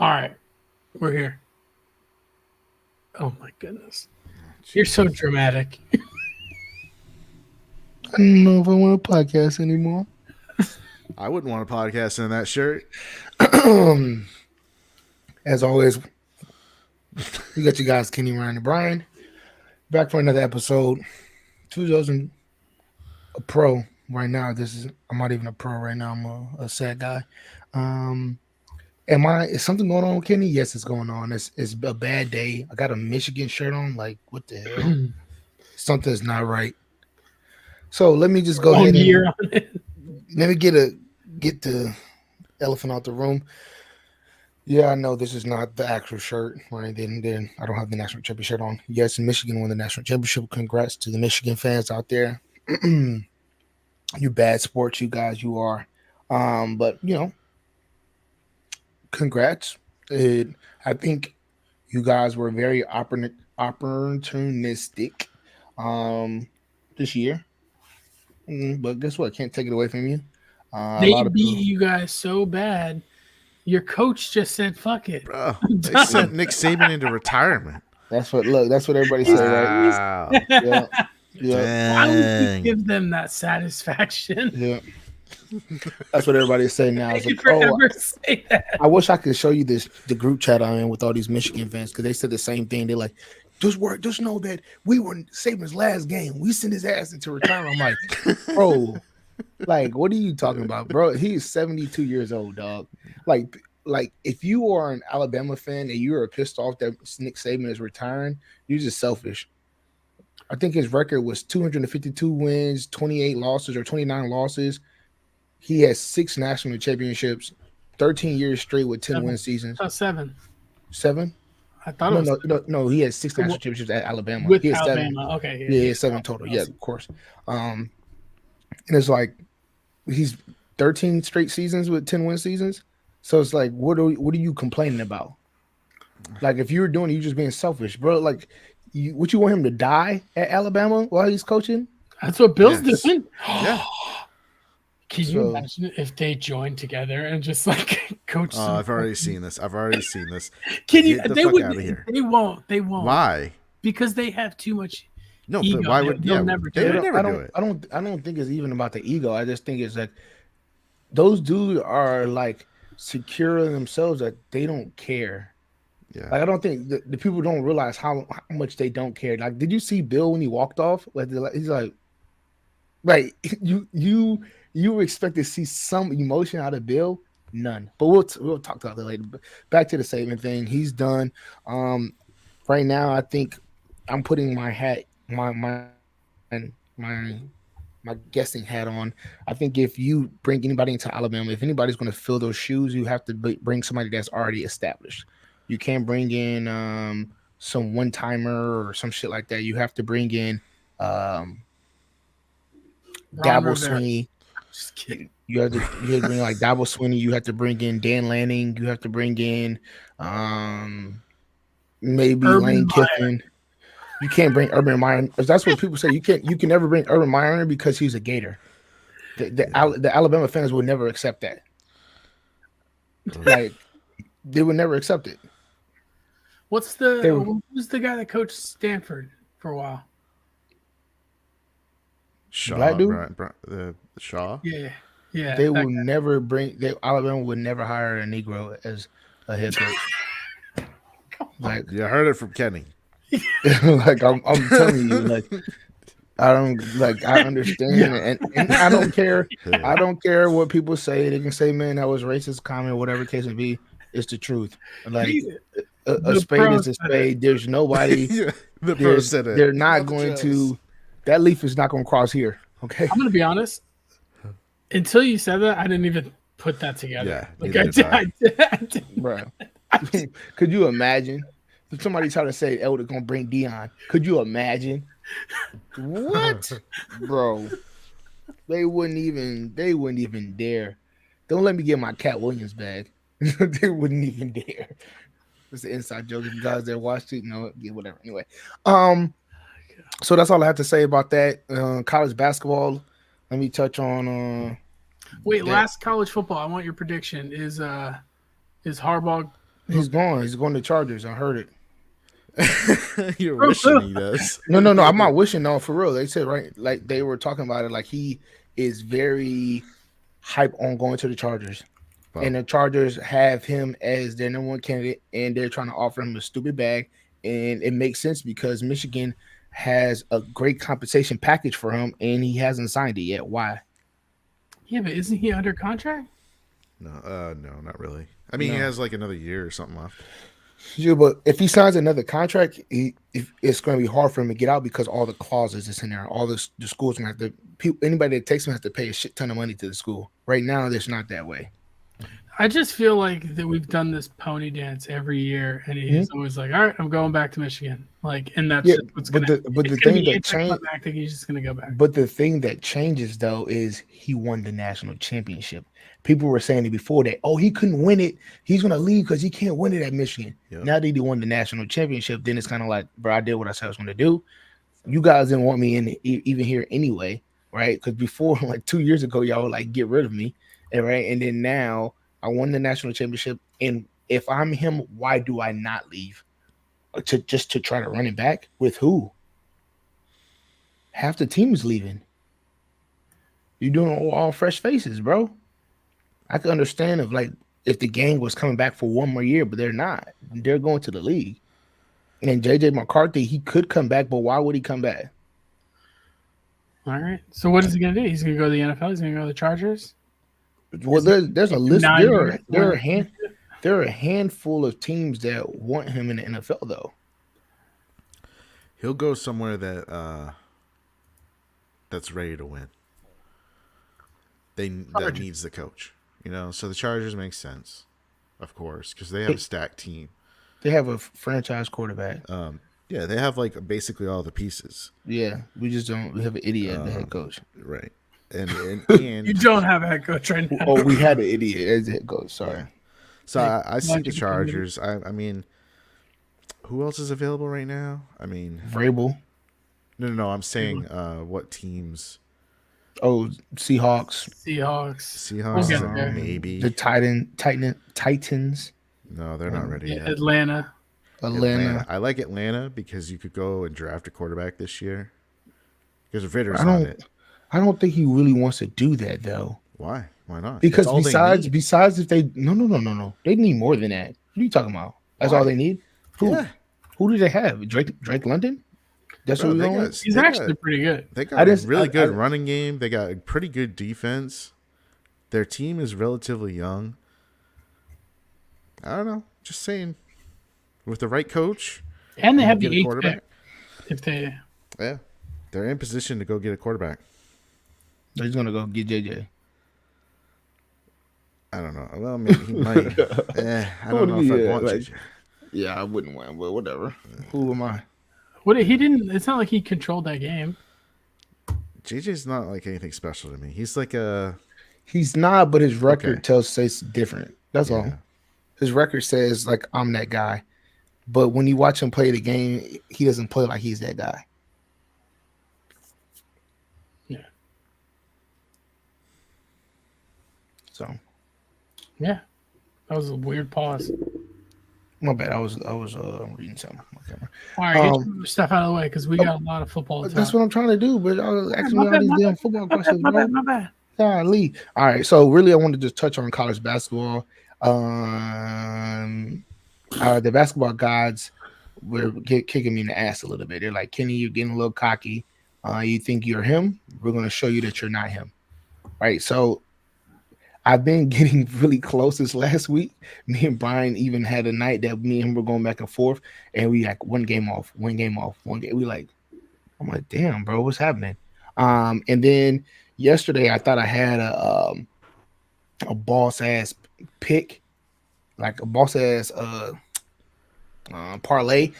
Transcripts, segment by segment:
All right, we're here. Oh my goodness, you're so dramatic. I don't know if I want a podcast anymore. I wouldn't want a podcast in that shirt. As always, we got you guys, Kenny, Ryan, and Brian, back for another episode. 2000 a pro right now. I'm not even a pro right now. I'm a sad guy. Is something going on with Kenny? Yes, it's going on. It's a bad day. I got a Michigan shirt on. Like, what the hell? Something's not right. So let me just go ahead and let me get the elephant out the room. Yeah, I know this is not the actual shirt, right? Then I don't have the national championship shirt on. Yes, Michigan won the national championship. Congrats to the Michigan fans out there. You bad sports, you guys, you are. But congrats. I think you guys were very opportunistic this year. But guess what? Can't take it away from you. They beat you guys so bad. Your coach just said, "Fuck it." Bro, they sent Nick Saban into retirement. That's what everybody said, right? Yeah. Why would you give them that satisfaction? Yeah. That's what everybody is saying now. It's like, say that. I wish I could show you the group chat I'm in with all these Michigan fans because they said the same thing. They're like, just know that we were Saban's last game. We sent his ass into retirement. I'm like, bro, like, what are you talking about, bro? He's 72 years old, dog. Like if you are an Alabama fan and you are pissed off that Nick Saban is retiring, you're just selfish. I think his record was 252 wins, 28 losses or 29 losses. He has 6 national championships, 13 years straight with 10 win seasons. 7. 7? I thought no. He has 6 national championships at Alabama. With he has Alabama, 7. Okay. Yeah, he has 7 total. Yeah, of course. And it's like he's 13 straight seasons with 10 win seasons. So it's like, what are you complaining about? Like, if you were doing it, you're just being selfish, bro. Like, would you want him to die at Alabama while he's coaching? That's what Bill's doing. Yeah. Can you imagine if they joined together and just like coach? I've already seen this. Can you? Get the they fuck would. out of here. They won't. They won't. Why? Because they have too much. No, ego. but why would They'll never do they it. would never do it? I don't think it's even about the ego. I just think it's like those dudes are like secure in themselves that they don't care. Yeah. Like, I don't think the people don't realize how much they don't care. Like, did you see Bill when he walked off? Like, he's like you expect to see some emotion out of Bill? None. But we'll talk about that later. But back to the Saban thing. He's done. Right now, I think I'm putting my hat, my guessing hat on. I think if you bring anybody into Alabama, if anybody's going to fill those shoes, you have to bring somebody that's already established. You can't bring in some one-timer or some shit like that. You have to bring in Dabo Swinney. Just kidding. You have to bring like Dabo Swinney. You have to bring in Dan Lanning. You have to bring in maybe Urban Lane Meyer. Kiffin. You can't bring Urban Meyer. That's what people say. You can never bring Urban Meyer because he's a Gator. The Alabama fans would never accept that. Like, they would never accept it. Who's the guy that coached Stanford for a while? Shaw, Black dude? Shaw. Yeah. They will never Alabama would never hire a Negro as a head coach. Like, you heard it from Kenny. like I'm telling you, like, I understand and I don't care. I don't care what people say. They can say, man, that was racist comment, whatever case may be. It's the truth. Like, a spade is a spade. There's nobody. They're not going to. That leaf is not going to cross here. Okay. I'm going to be honest. Until you said that, I didn't even put that together. Yeah. Like, I did. Bro. Could you imagine if somebody tried to say Elder going to bring Dion? Could you imagine? What, bro? They wouldn't even dare. Don't let me get my Cat Williams bag. They wouldn't even dare. It's an inside joke. If you guys that watched it, whatever. Anyway, so that's all I have to say about that. College basketball. Let me touch on. Wait, last college football. I want your prediction. Is Harbaugh He's gone. He's going to Chargers. I heard it. You're wishing he does. No. I'm not wishing. No, for real. They said right, like they were talking about it. Like he is very hype on going to the Chargers, Wow. and the Chargers have him as their number one candidate, and they're trying to offer him a stupid bag, and it makes sense because Michigan has a great compensation package for him, and he hasn't signed it yet. Why? Yeah, but isn't he under contract? No, not really. I mean, he has like another year or something left. Yeah, but if he signs another contract, it's going to be hard for him to get out because all the clauses is in there. All the schools going to have to. Anybody that takes him has to pay a shit ton of money to the school. Right now, it's not that way. I just feel like that we've done this pony dance every year, and he's always like, "All right, I'm going back to Michigan." Like, and that's just what's going to. But the thing that changed, I think he's just going to go back. But the thing that changes though is he won the national championship. People were saying it before that, oh, he couldn't win it. He's going to leave because he can't win it at Michigan. Yep. Now that he won the national championship, then it's kind of like, bro, I did what I said I was going to do. You guys didn't want me in even here anyway, right? Because before, like 2 years ago, y'all were like, get rid of me, right? And then now I won the national championship, and if I'm him, why do I not leave? To try to run it back with who? Half the team is leaving. You're doing all fresh faces, bro. I could understand if the gang was coming back for one more year, but they're not. They're going to the league. And JJ McCarthy, he could come back, but why would he come back? All right. So what is he going to do? He's going to go to the NFL. He's going to go to the Chargers. Well, there's a list. There are a handful of teams that want him in the NFL, though. He'll go somewhere that's ready to win. That needs the coach, So the Chargers make sense, of course, because they have a stacked team. They have a franchise quarterback. Yeah, they have basically all the pieces. Yeah, we just don't. We have an idiot as the head coach, right? And you don't have a head coach right now. Oh, we had an idiot as the head coach. Sorry. Yeah. So I see the Chargers. I mean, who else is available right now? I mean, Vrabel. No. I'm saying what teams. Oh, Seahawks. Seahawks, maybe. The Titans. No, they're not ready yet. Atlanta. I like Atlanta because you could go and draft a quarterback this year. Because Ritter's on it. I don't think he really wants to do that though. Why? Why not? Because besides if they no. They need more than that. What are you talking about? That's all they need? Who do they have? Drake London? That's what we're going. He's actually pretty good. They got a really good running game. They got a pretty good defense. Their team is relatively young. I don't know. Just saying. With the right coach. And they have the quarterback. Yeah. They're in position to go get a quarterback. He's going to go get JJ. I don't know. Well, maybe he might. I don't know if I want JJ. Yeah, I wouldn't want, but whatever. Who am I? He didn't. It's not like he controlled that game. JJ's not like anything special to me. He's like He's not, but his record says different. That's all. His record says like I'm that guy, but when you watch him play the game, he doesn't play like he's that guy. Yeah. So. Yeah, that was a weird pause. My bad. I was reading something. All right, get your stuff out of the way because we got a lot of football. That's what I'm trying to do, but I was asking me all these damn football questions. My bad. Golly. All right, so really, I wanted to just touch on college basketball. The basketball gods were kicking me in the ass a little bit. They're like, Kenny, you're getting a little cocky. You think you're him? We're going to show you that you're not him. Right. So I've been getting really close this last week. Me and Brian even had a night that me and him were going back and forth, and we like one game off. We like, I'm like, damn, bro, what's happening? And then yesterday I thought I had a boss ass pick, like a boss ass parlay.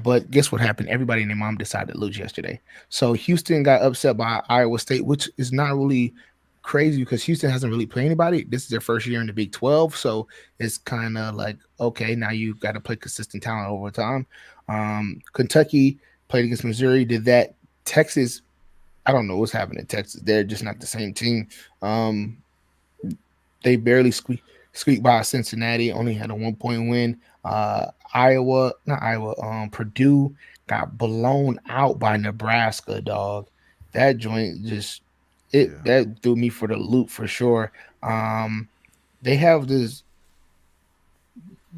But guess what happened? Everybody and their mom decided to lose yesterday. So Houston got upset by Iowa State, which is not really crazy because Houston hasn't really played anybody. This is their first year in the Big 12, so it's kind of like, okay, now you got to play consistent talent over time. Kentucky played against Missouri, did that. Texas, I don't know what's happening in Texas. They're just not the same team. They barely squeaked by Cincinnati, only had a 1-point win. Purdue got blown out by Nebraska, dog. That joint that threw me for the loop for sure. They have this.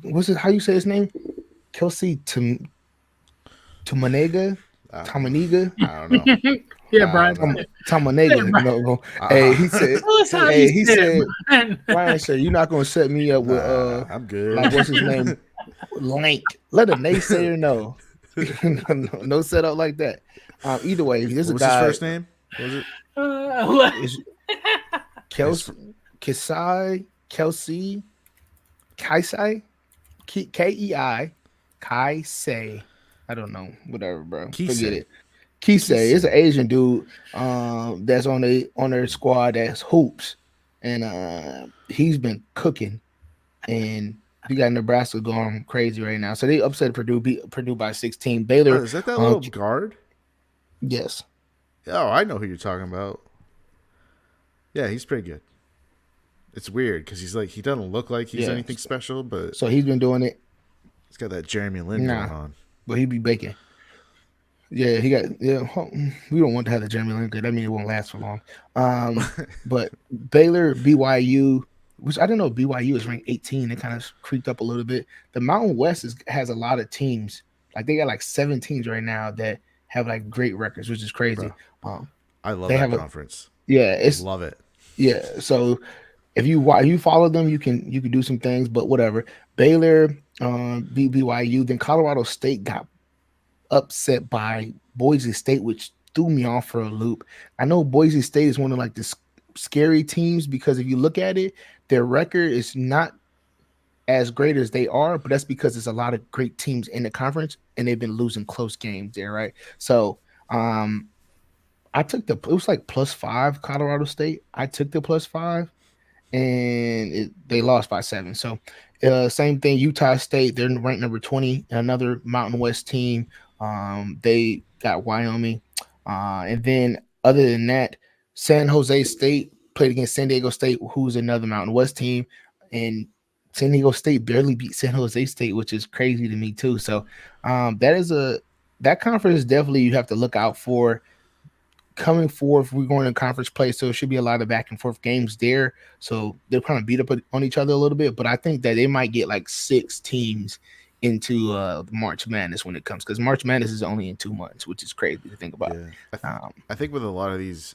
What's it? How you say his name? Kelsey Tamaniga. Tamaniga. I don't know. Yeah, Brian. Tamanega. No. Hey, he said. Hey, he said. Ryan said, "You're not gonna set me up with I'm good. Like what's his name? Lank. Let a naysayer know. No setup like that. Either way, there's a guy. What's his first name? What was it? Kelsey, Kaisei, Kei, Kaisei. I don't know. Whatever, bro. Forget it. Kisei is an Asian dude that's on their squad that's hoops, and he's been cooking, and we got Nebraska going crazy right now. So they upset Purdue, beat Purdue by 16. Baylor, is that little guard? Yes. Oh, I know who you're talking about. Yeah, he's pretty good. It's weird because he doesn't look like he's anything special, but so he's been doing it. He's got that Jeremy Lin going on, but he be baking. Yeah, he got. Yeah, we don't want to have the Jeremy Lin. That means it won't last for long. But Baylor, BYU, which I don't know, BYU is ranked 18. It kind of creeped up a little bit. The Mountain West has a lot of teams. Like they got like 7 teams right now that have like great records, which is crazy. I love that conference. Love it. Yeah, so if you follow them, you can do some things. But whatever. Baylor, beat BYU. Then Colorado State got upset by Boise State, which threw me off for a loop. I know Boise State is one of like the scary teams because if you look at it, their record is not as great as they are, but that's because there's a lot of great teams in the conference and they've been losing close games there, right? So I took it was like +5 Colorado State. I took the +5 and they lost by 7. So same thing, Utah State, they're ranked number 20, another Mountain West team. They got Wyoming. And then other than that, San Jose State played against San Diego State, who's another Mountain West team. And San Diego State barely beat San Jose State, which is crazy to me too. So that conference definitely you have to look out for. Coming forth, we're going to conference play, so it should be a lot of back and forth games there. So they'll kind of beat up on each other a little bit, but I think that they might get like 6 teams into March Madness when it comes, because March Madness is only in 2 months, which is crazy to think about. Yeah. I think with a lot of these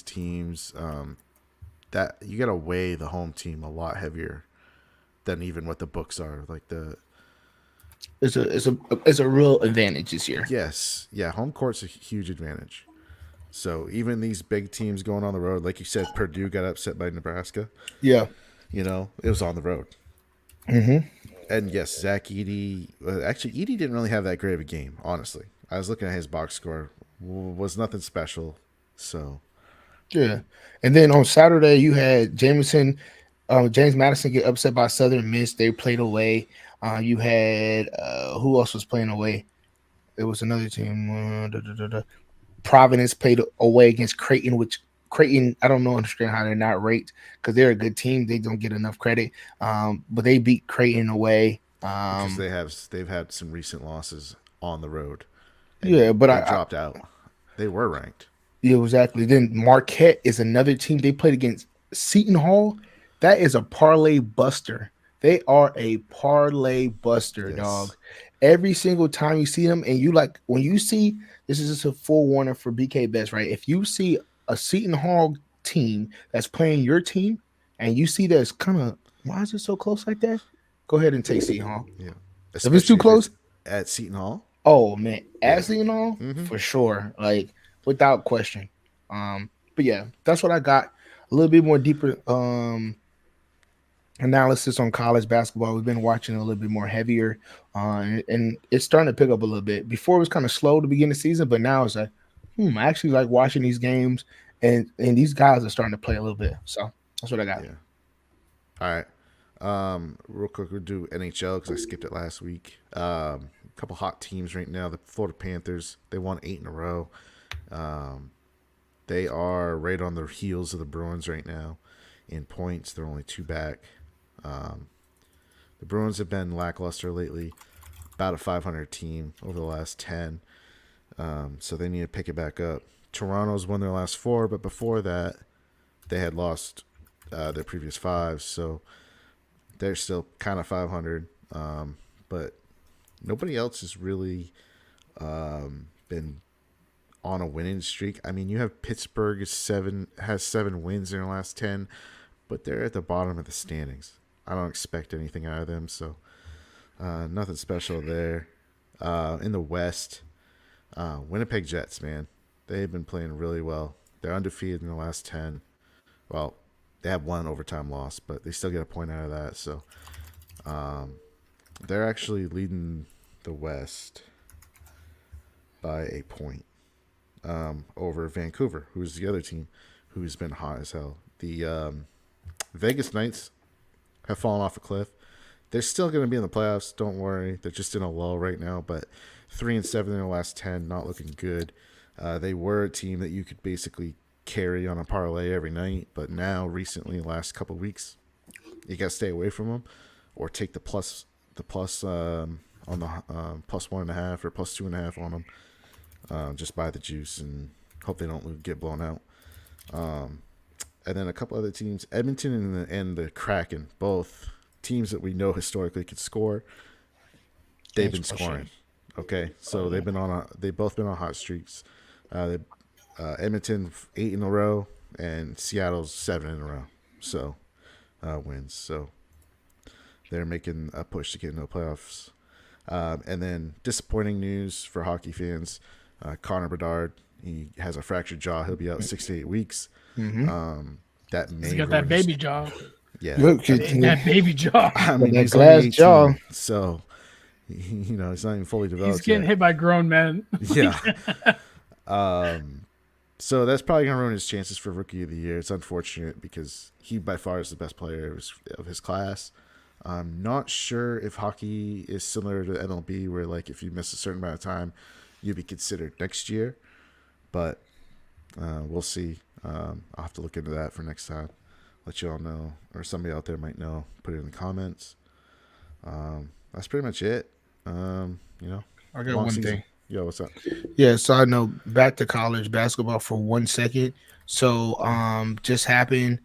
teams, that you got to weigh the home team a lot heavier than even what the books are. Like it's a real advantage this year. Yes, yeah, home court's a huge advantage. So even these big teams going on the road, like you said, Purdue got upset by Nebraska. Yeah, it was on the road. Mm-hmm. And yes, Zach Edey. Actually, Edey didn't really have that great of a game. Honestly, I was looking at his box score; was nothing special. So, yeah. And then on Saturday, you had James Madison get upset by Southern Miss. They played away. You had who else was playing away? It was another team. Providence played away against Creighton, which Creighton, I don't understand how they're not ranked because they're a good team. They don't get enough credit. But they beat Creighton away. Because they've had some recent losses on the road. Yeah, but they dropped out. They were ranked. Yeah, exactly. Then Marquette is another team. They played against Seton Hall. That is a parlay buster. They are a parlay buster, yes. Dog. Every single time you see them, and when you see, this is just a full warning for BK Best, right? If you see a Seton Hall team that's playing your team, and you see that it's kind of, why is it so close like that? Go ahead and take Seton Hall. Yeah. If it's too close. At Seton Hall? Oh, man. At Seton Hall? Mm-hmm. For sure. Like, without question. But yeah, that's what I got. A little bit more deeper analysis on college basketball. We've been watching a little bit more heavier, and it's starting to pick up a little bit. Before it was kind of slow to begin the season, but now it's like, I actually like watching these games, and these guys are starting to play a little bit. So that's what I got. Yeah. All right. Real quick, we'll do NHL because I skipped it last week. A couple hot teams right now. The Florida Panthers, they won 8 in a row. They are right on the heels of the Bruins right now in points. They're only 2 back. The Bruins have been lackluster lately, about a 500 team over the last 10. So they need to pick it back up. Toronto's won their last 4, but before that, they had lost their previous 5. So they're still kind of 500. But nobody else has really been on a winning streak. I mean, you have Pittsburgh has 7 wins in their last 10, but they're at the bottom of the standings. I don't expect anything out of them, so nothing special there. In the West, Winnipeg Jets, man, they've been playing really well. They're undefeated in the last 10. Well, they have 1 overtime loss, but they still get a point out of that. So they're actually leading the West by a point over Vancouver, who's the other team who's been hot as hell. The Vegas Knights have fallen off a cliff. They're still going to be in the playoffs. Don't worry. They're just in a lull right now, but 3-7 in their last 10, not looking good. They were a team that you could basically carry on a parlay every night, but now recently, the last couple of weeks, you got to stay away from them or take the plus on the plus 1.5 or plus 2.5 on them. Just buy the juice and hope they don't get blown out. And then a couple other teams, Edmonton and the Kraken, both teams that we know historically could score. They've been scoring. Okay, so they've both been on hot streaks. Edmonton 8 in a row, and Seattle's 7 in a row. So wins. So they're making a push to get into the playoffs. And then disappointing news for hockey fans: Connor Bedard, he has a fractured jaw. He'll be out 6 to 8 weeks. Mm-hmm. That may he's got that baby jaw. Yeah, that baby jaw. I mean, that he's glass only 18, jaw. so he's not even fully developed. He's getting hit by grown men. Yeah. So that's probably gonna ruin his chances for Rookie of the Year. It's unfortunate because he by far is the best player of his class. I'm not sure if hockey is similar to MLB, where like if you miss a certain amount of time, you'll be considered next year. But we'll see. I'll have to look into that for next time. Let you all know, or somebody out there might know. Put it in the comments. That's pretty much it. I got one thing. Yo, what's up? Yeah, so I know back to college basketball for 1 second. So just happened.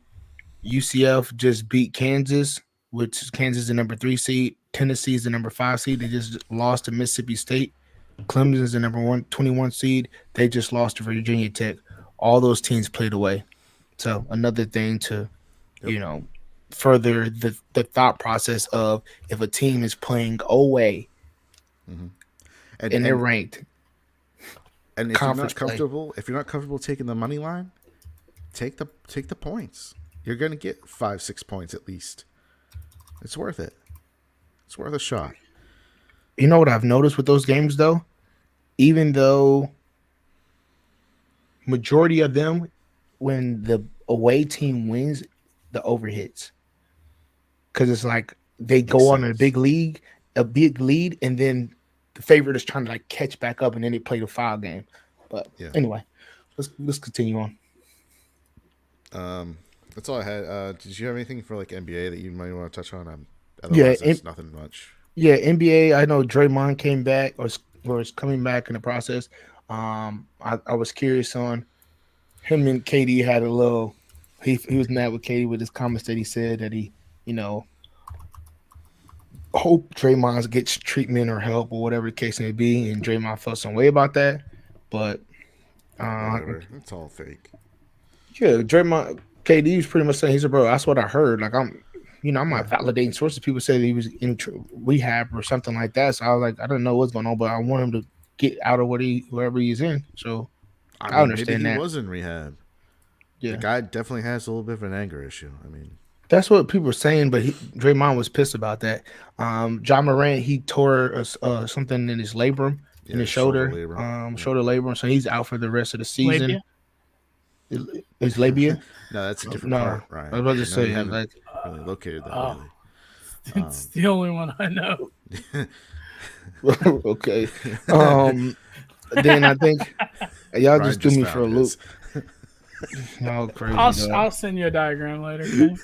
UCF just beat Kansas, which Kansas is the number 3 seed. Tennessee is the number 5 seed. They just lost to Mississippi State. Clemson is the number 21 seed. They just lost to Virginia Tech. All those teams played away. So another thing to, further the thought process of if a team is playing away and they're ranked. And if you're not comfortable taking the money line, take the points. You're gonna get 5-6 points at least. It's worth it. It's worth a shot. You know what I've noticed with those games though? Even though majority of them, when the away team wins, the over hits. Because it's like they go on a big lead, and then the favorite is trying to like catch back up, and then they play the foul game. But anyway, let's continue on. That's all I had. Did you have anything for like NBA that you might want to touch on? Otherwise, there's nothing much. Yeah, NBA. I know Draymond came back or is coming back in the process. I was curious on him and KD had a little. He was mad with KD with his comments that he said that he, hope Draymond gets treatment or help or whatever the case may be, and Draymond felt some way about that. But whatever. It's all fake. Yeah, Draymond KD was pretty much saying he's a bro. That's what I heard. Like I'm not validating sources. People say that he was in rehab or something like that. So I was like, I don't know what's going on, but I want him to get out of wherever he's in. So I understand maybe that. He was in rehab. Yeah, the guy definitely has a little bit of an anger issue. I mean, that's what people were saying, but Draymond was pissed about that. John Morant, he tore something in his labrum, in his shoulder labrum, so he's out for the rest of the season. Labia? His labia? No, that's a different part, right? I was about to say, like, really located that really. It's the only one I know. Okay. Then I think y'all just do me for a loop. Oh, crazy, I'll send you a diagram later. Okay?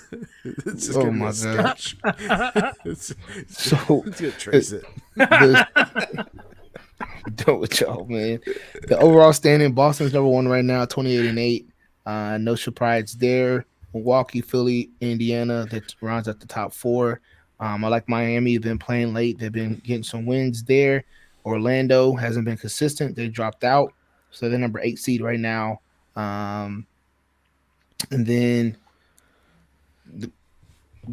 It's just Oh gonna be my a god. sketch. So It's gonna trace it. the done with y'all, man. The overall standing, Boston's number one right now, 28-8. No surprise there. Milwaukee, Philly, Indiana, that rounds at the top four. I like Miami. They've been playing late. They've been getting some wins there. Orlando hasn't been consistent. They dropped out. So they're number 8 seed right now. And then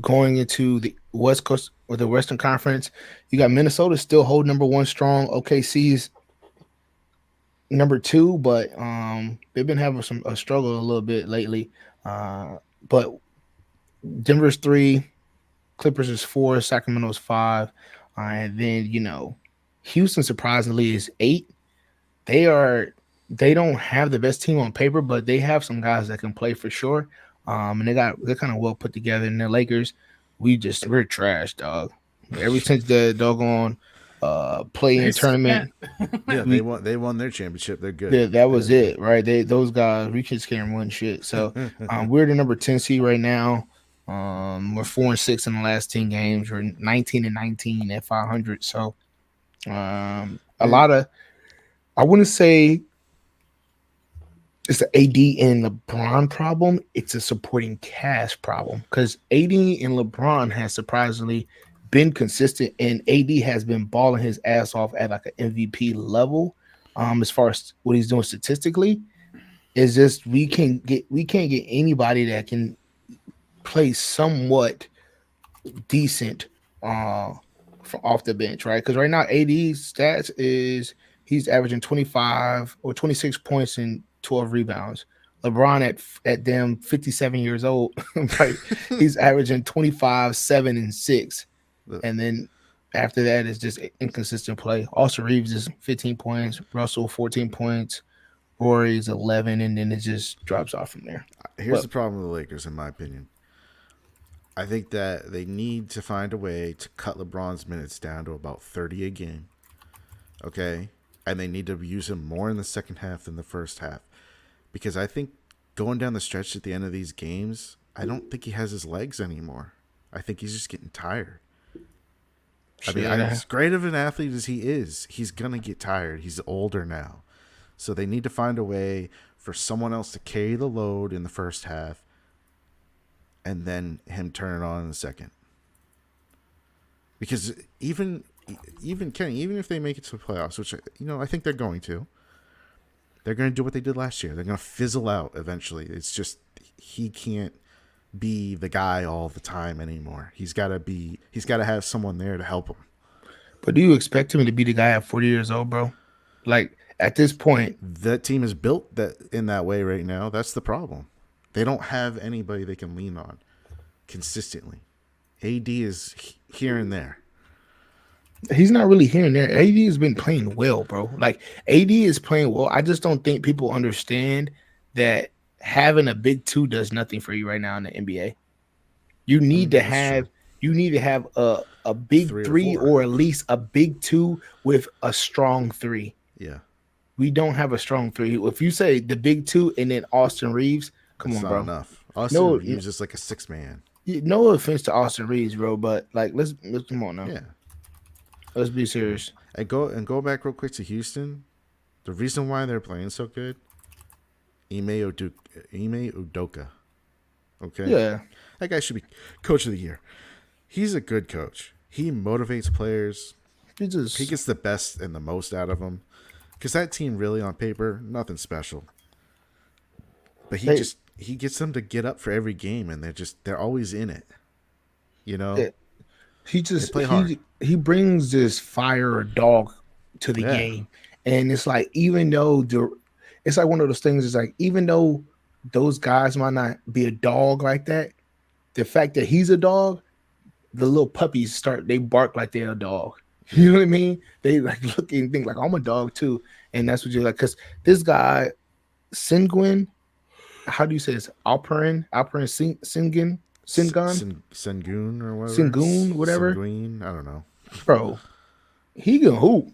going into the West Coast or the Western Conference, you got Minnesota still hold number one strong. OKC's number 2, but they've been having a struggle a little bit lately. But Denver's 3, Clippers is 4, Sacramento's 5, and then Houston surprisingly is 8. They don't have the best team on paper, but they have some guys that can play for sure. And they're kind of well put together. And the Lakers, we're trash, dog. Ever since the doggone play-in tournament, yeah, they won their championship. They're good. Yeah, that was it, right? Those guys, we just can't win shit. So we're the number 10 seed right now. We're 4-6 in the last 10 games. We're 19-19 at 500. So a lot of, I wouldn't say it's an AD and LeBron problem. It's a supporting cast problem because AD and LeBron has surprisingly been consistent, and AD has been balling his ass off at like an MVP level. As far as what he's doing statistically, is just we can't get anybody that can play somewhat decent from off the bench, right? Because right now AD's stats is he's averaging 25 or 26 points and 12 rebounds. LeBron at them 57 years old, right? He's averaging 25, 7, and 6. And then after that is just inconsistent play. Austin Reeves is 15 points, Russell 14 points, Rory's 11, and then it just drops off from there. Here's the problem with the Lakers, in my opinion. I think that they need to find a way to cut LeBron's minutes down to about 30 a game. Okay? And they need to use him more in the second half than the first half. Because I think going down the stretch at the end of these games, I don't think he has his legs anymore. I think he's just getting tired. I mean, as great of an athlete as he is, he's going to get tired. He's older now. So they need to find a way for someone else to carry the load in the first half and then him turn it on in the second. Because even Kenny, even if they make it to the playoffs, which I think they're going to, they're going to do what they did last year. They're going to fizzle out eventually. It's just he can't be the guy all the time anymore. He's got to have someone there to help him. But do you expect him to be the guy at 40 years old, bro? Like at this point, that team is built in that way right now. That's the problem. They don't have anybody they can lean on consistently. AD is here and there. He's not really here and there. AD has been playing well, bro. Like AD is playing well. I just don't think people understand that having a big 2 does nothing for you right now in the NBA. You need to have a big 3 or at least a big 2 with a strong 3. Yeah. We don't have a strong 3. If you say the big 2 and then Austin Reeves, come on, bro. Not enough. Austin Reeves is like a 6-man. No offense to Austin Reeves, bro, but like let's come on now. Yeah. Let's be serious. And go back real quick to Houston. The reason why they're playing so good, Ime Udoka. Okay? Yeah. That guy should be coach of the year. He's a good coach. He motivates players. He gets the best and the most out of them. Because that team really on paper, nothing special. But he gets them to get up for every game and they're always in it. Yeah. He brings this fire or dog to the game. And it's like, even though it's like one of those things, it's like, even though those guys might not be a dog like that, the fact that he's a dog, the little puppies they bark like they're a dog. You know what I mean? They like look and think like, I'm a dog too. And that's what you're like, because this guy, Sengun, how do you say this? Alperin Sengun? Sengun or whatever. Sengun, whatever. Sengun, I don't know. Bro, he can hoop.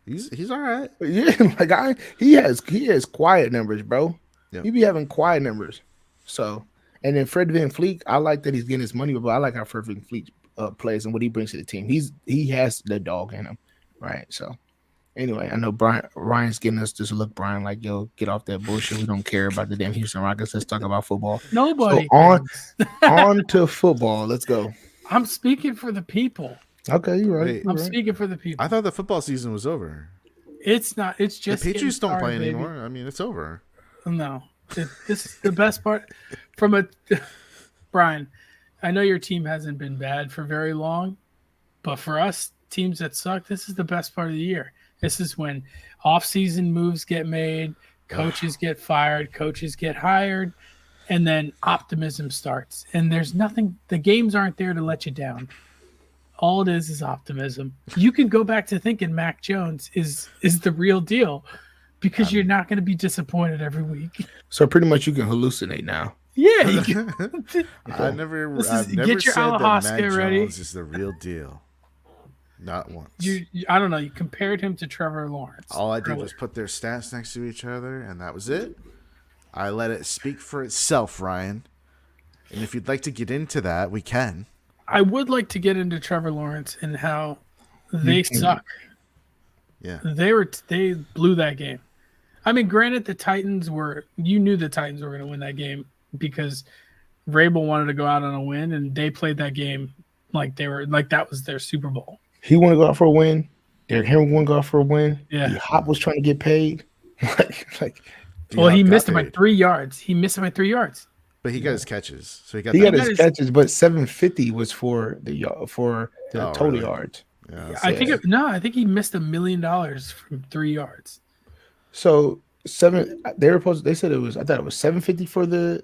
He's all right. Yeah, like he has quiet numbers, bro. Yep. He be having quiet numbers. So, and then Fred VanVleet, I like that he's getting his money, but I like how Fred VanVleet plays and what he brings to the team. He has the dog in him, right? So, anyway, I know Ryan's getting us this look, Brian, like, yo, get off that bullshit. We don't care about the damn Houston Rockets. Let's talk about football. Nobody. So on to football. Let's go. I'm speaking for the people. Okay, you're right. Wait, I'm speaking for the people. I thought the football season was over. It's not. It's just The Patriots don't play baby. anymore. I mean, it's over. No, this is the best part. Brian, I know your team hasn't been bad for very long, but for us teams that suck, this is the best part of the year. This is when off-season moves get made, coaches get fired, coaches get hired, and then optimism starts. And there's nothing. The games aren't there to let you down. All it is optimism. You can go back to thinking Mac Jones is the real deal because you're not going to be disappointed every week. So pretty much you can hallucinate now. Yeah. I've never get your said that Alaska Mac ready. Jones is the real deal. Not once. I don't know. You compared him to Trevor Lawrence. All I did was put their stats next to each other, and that was it. I let it speak for itself, Ryan. And if you'd like to get into that, we can. I would like to get into Trevor Lawrence and how they suck. Yeah. They blew that game. I mean, granted, you knew the Titans were going to win that game because Vrabel wanted to go out on a win, and they played that game like that was their Super Bowl. He wanted to go out for a win. Derrick Henry wanted to go out for a win. Yeah. Hop was trying to get paid. He missed it by 3 yards. But he got his catches, so he got his catches. But 750 was for the total really? yards. Yeah, I think he missed $1 million from 3 yards. So they said it was. I thought it was 750 for the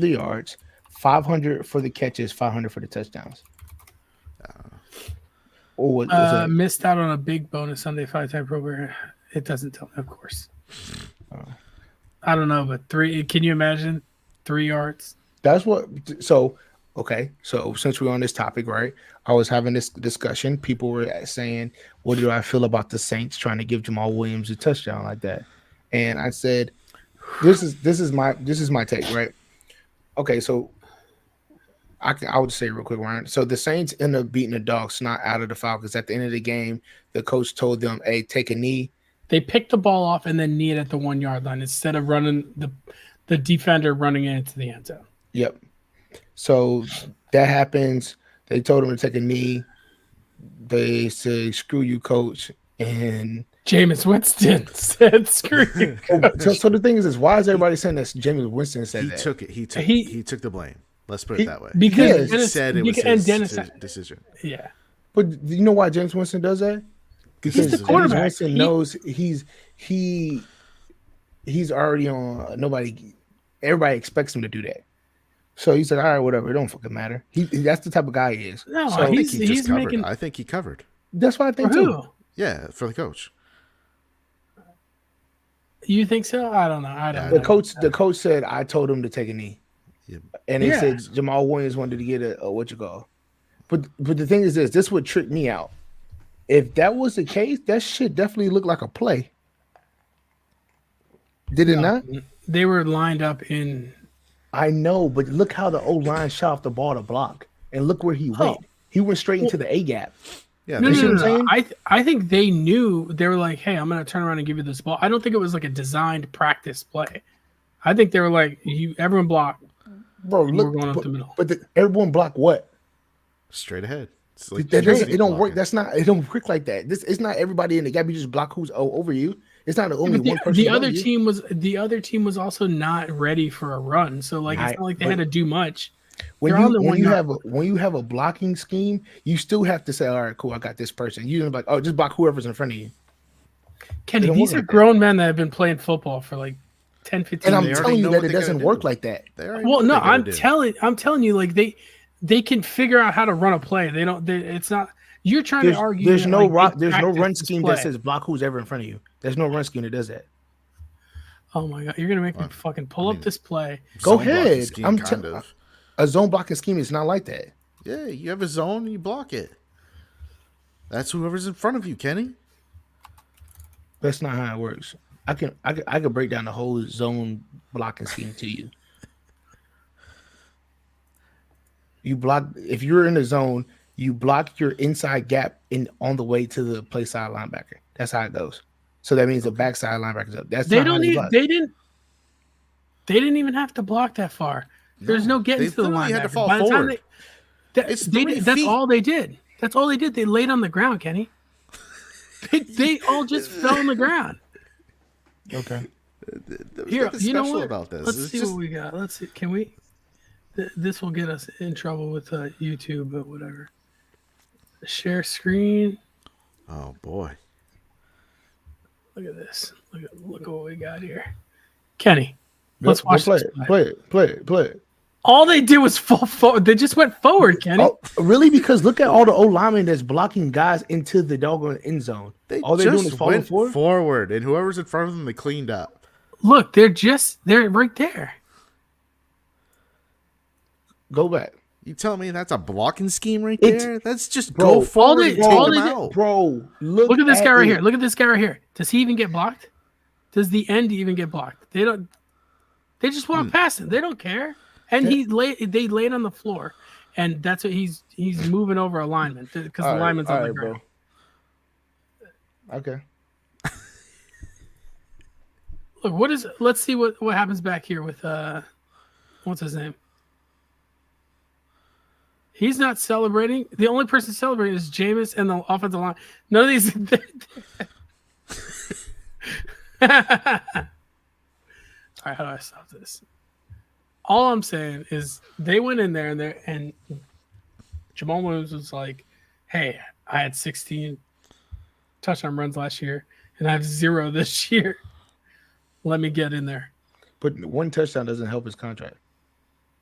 yards, 500 for the catches, 500 for the touchdowns. Missed out on a big bonus Sunday 5-time program. It doesn't tell me, of course. I don't know, but 3. Can you imagine 3 yards? That's what. So okay. So since we're on this topic, right? I was having this discussion. People were saying, "What do I feel about the Saints trying to give Jamal Williams a touchdown like that?" And I said, "This is my take, right?" Okay, so I would say real quick, Ryan. So the Saints end up beating the dog snot out of the Falcons. At the end of the game, the coach told them, "Hey, take a knee." They picked the ball off and then knee it at the 1 yard line instead of running the defender running into the end zone. Yep. So that happens. They told him to take a knee. They say, "Screw you, coach." And Jameis Winston said, "Screw you." So the thing is, why is everybody saying that Jameis Winston said that? He took the blame. Let's put it that way. Because he said it was his decision. Yeah. But do you know why James Winston does that? Because he's the quarterback. James Winston knows he's already on nobody. Everybody expects him to do that. So he's like, all right, whatever. It don't fucking matter. That's the type of guy he is. No, so I think he just covered. I think he covered. That's what I think too. Yeah, for the coach. You think so? I don't know. The coach said I told him to take a knee. Yeah. And they said Jamal Williams wanted to get a what you call. But the thing is this would trick me out. If that was the case, that shit definitely looked like a play. Did it not? They were lined up in. I know, but look how the O-line shot off the ball to block. And look where he went. He went straight into the A-gap. Yeah, no. I think they knew. They were like, hey, I'm going to turn around and give you this ball. I don't think it was like a designed practice play. I think they were like, everyone block. Bro, look. Going up the middle. But everyone block what? Straight ahead. Like it don't work. It don't work like that. It's not everybody in the gap. You just block who's over you. It's not only one person. The other team was also not ready for a run. So like it's not like they had to do much. When you have a blocking scheme, you still have to say, all right, cool, I got this person. You don't like, oh, just block whoever's in front of you. Kenny, these are grown men that have been playing football for like 10, 15 years. And I'm telling you that it doesn't work like that. Well, no, I'm telling you, like they can figure out how to run a play. It's not. You're trying to argue. There's no run scheme that says block who's ever in front of you. There's no run scheme that does that. Oh my god, you're gonna make me fucking pull up this play. Go ahead. A zone blocking scheme is not like that. Yeah, you have a zone, you block it. That's whoever's in front of you, Kenny. That's not how it works. I can break down the whole zone blocking scheme to you. You block if you're in the zone, you block your inside gap in on the way to the play side linebacker. That's how it goes. So that means the backside linebacker's up. That's They not how don't they need. block. They didn't even have to block that far. There's no getting they to the literally linebacker. had to fall By the time forward. It's they 3 did, that's feet. all they did. That's all they did. They laid on the ground, Kenny. They all just fell on the ground. Okay. There was Here, nothing you know special what? about this. Let's It's see just- what we got. Let's see. Can we? This will get us in trouble with YouTube, but whatever. Share screen. Oh boy. Look at this. Look at what we got here. Kenny, let's watch play this it. play. Play it. All they did was fall forward. They just went forward, Kenny. Oh, really? Because look at all the O linemen that's blocking guys into the doggone end zone. All they're doing is falling went forward. and whoever's in front of them, they cleaned up. Look, they're right there. Go back. You tell me that's a blocking scheme right It's- there? That's just Bro, go forward and take all them they did- out. Bro, Look at this guy right it. here. Look at this guy right here. Does he even get blocked? Does the end even get blocked? They don't. They just walk past him. They don't care. And they laid on the floor, and that's what he's moving over a lineman because the lineman's on the ground. Bro. Okay. Look, let's see what happens back here with what's his name? He's not celebrating. The only person celebrating is Jameis and the offensive line. None of these. All right, how do I stop this? All I'm saying is they went in there and Jamal Williams was like, "Hey, I had 16 touchdown runs last year, and I have 0 this year. Let me get in there." But one touchdown doesn't help his contract.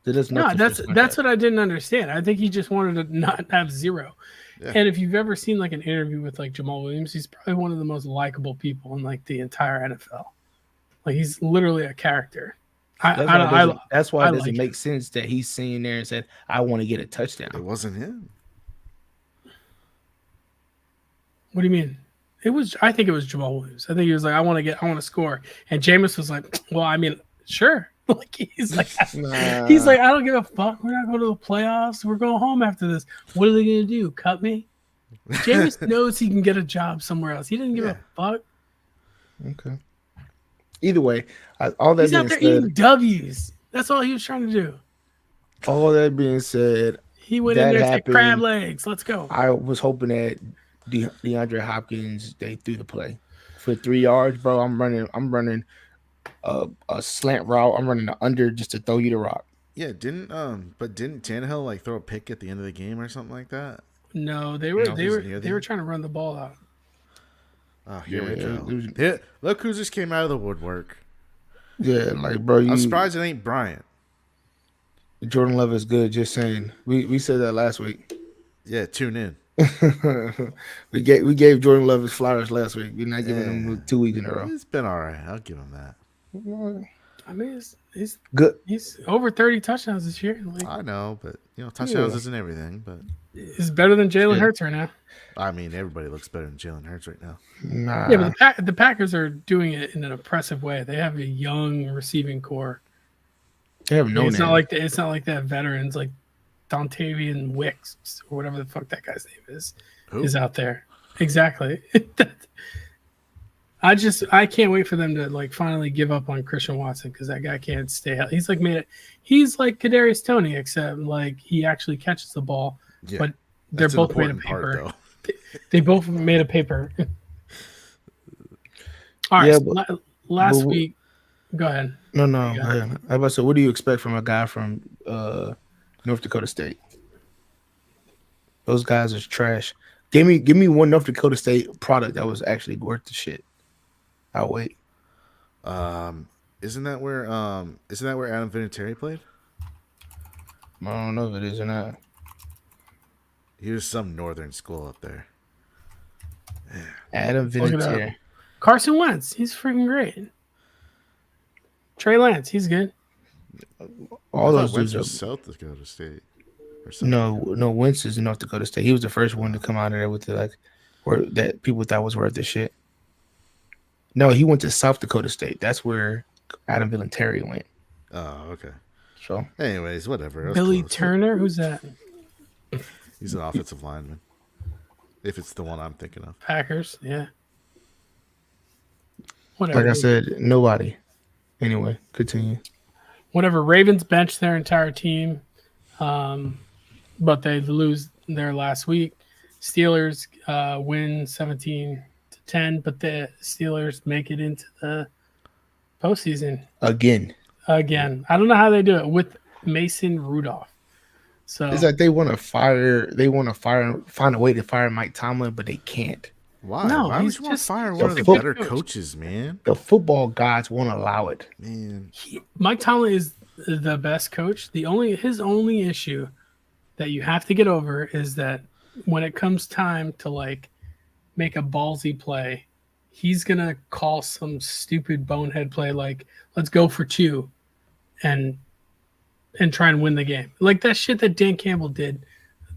It does No, nothing for his that's contract. what I didn't understand. I think he just wanted to not have 0. Yeah. And if you've ever seen like an interview with like Jamal Williams, he's probably one of the most likable people in like the entire NFL. Like he's literally a character. That's why I it doesn't like make sense that he's sitting there and said, "I want to get a It touchdown." wasn't him. What do you mean? I think it was Jamal Williams. I think he was like, I want to score. And Jameis was like, well, I mean, sure. Like he's like, Nah. he's like, I don't give a fuck. We're not going to the playoffs. We're going home after this. What are they going to do? Cut me? Jameis knows he can get a job somewhere else. He didn't give a fuck. Okay. Either way, all that He's out being there said, eating W's. That's all he was trying to do. all that being said, He went in That there and said, happened. crab legs. Let's go. I was hoping that DeAndre Hopkins they threw the play for 3 yards, bro. I'm running a slant route. I'm running the under just to throw you the rock. Yeah, didn't Tannehill like throw a pick at the end of the game or something like that? No, they were trying to run the ball out. Oh, here we Yeah, go. it was- Yeah, look who just came out of the woodwork. Yeah, like bro, I'm surprised it ain't Bryant. Jordan Love is good. Just saying, we said that last week. Yeah, tune in. we gave Jordan Love his flowers last week. We're not giving him 2 weeks in a row. It's been all right. I'll give him that. I mean, he's Good. he's over 30 touchdowns this year. Like, I know, but touchdowns Yeah. isn't everything. But he's better than Jalen Yeah. Hurts right now. I mean, everybody looks better than Jalen Hurts right now. Nah. Yeah, but the Packers are doing it in an impressive way. They have a young receiving core. they have no it's name. not like that veterans like Dontavian Wicks or whatever the fuck that guy's name Who? is out there. Exactly. I can't wait for them to like finally give up on Christian Watson because that guy can't stay healthy. He's like Kadarius Toney, except like he actually catches the ball, Yeah, but they're that's an both made of important part, paper. though. They both made of paper. All right. Yeah, so last but- week, go ahead. No. Yeah. Go ahead. I about to say, what do you expect from a guy from North Dakota State? Those guys are trash. Give me one North Dakota State product that was actually worth the shit. I'll wait. Isn't that where Adam Vinatieri played? I don't know if it is or not. He was some northern school up there. Adam Look it up. Vinatieri. Carson Wentz, he's freaking great. Trey Lance, he's good. All I those thought Wentz dudes. was South Dakota State. Or something. No. Wentz is in North Dakota State. He was the first one to come out of there with the where that people thought was worth the shit. No, he went to South Dakota State. That's where Adam Vinatieri went. Oh, okay. So Anyways, whatever. That was Billy close. Turner, who's that? He's an offensive lineman. If it's the one I'm thinking of. Packers, yeah. like Whatever. I said, nobody. Anyway, continue. Whatever. Ravens bench their entire team, but they lose their last week. Steelers win 17-10, but the Steelers make it into the postseason Again. again. I don't know how they do it with Mason Rudolph. So It's like they want to find a way to fire Mike Tomlin, but they can't. Why? No, Why would he's you want to just- fire he's one of just the a better good coach. coaches, man? The football gods won't allow it. Man. Mike Tomlin is the best coach. His only issue that you have to get over is that when it comes time to like make a ballsy play, he's gonna call some stupid bonehead play like let's go for 2 and try and win the game. Like that shit that Dan Campbell did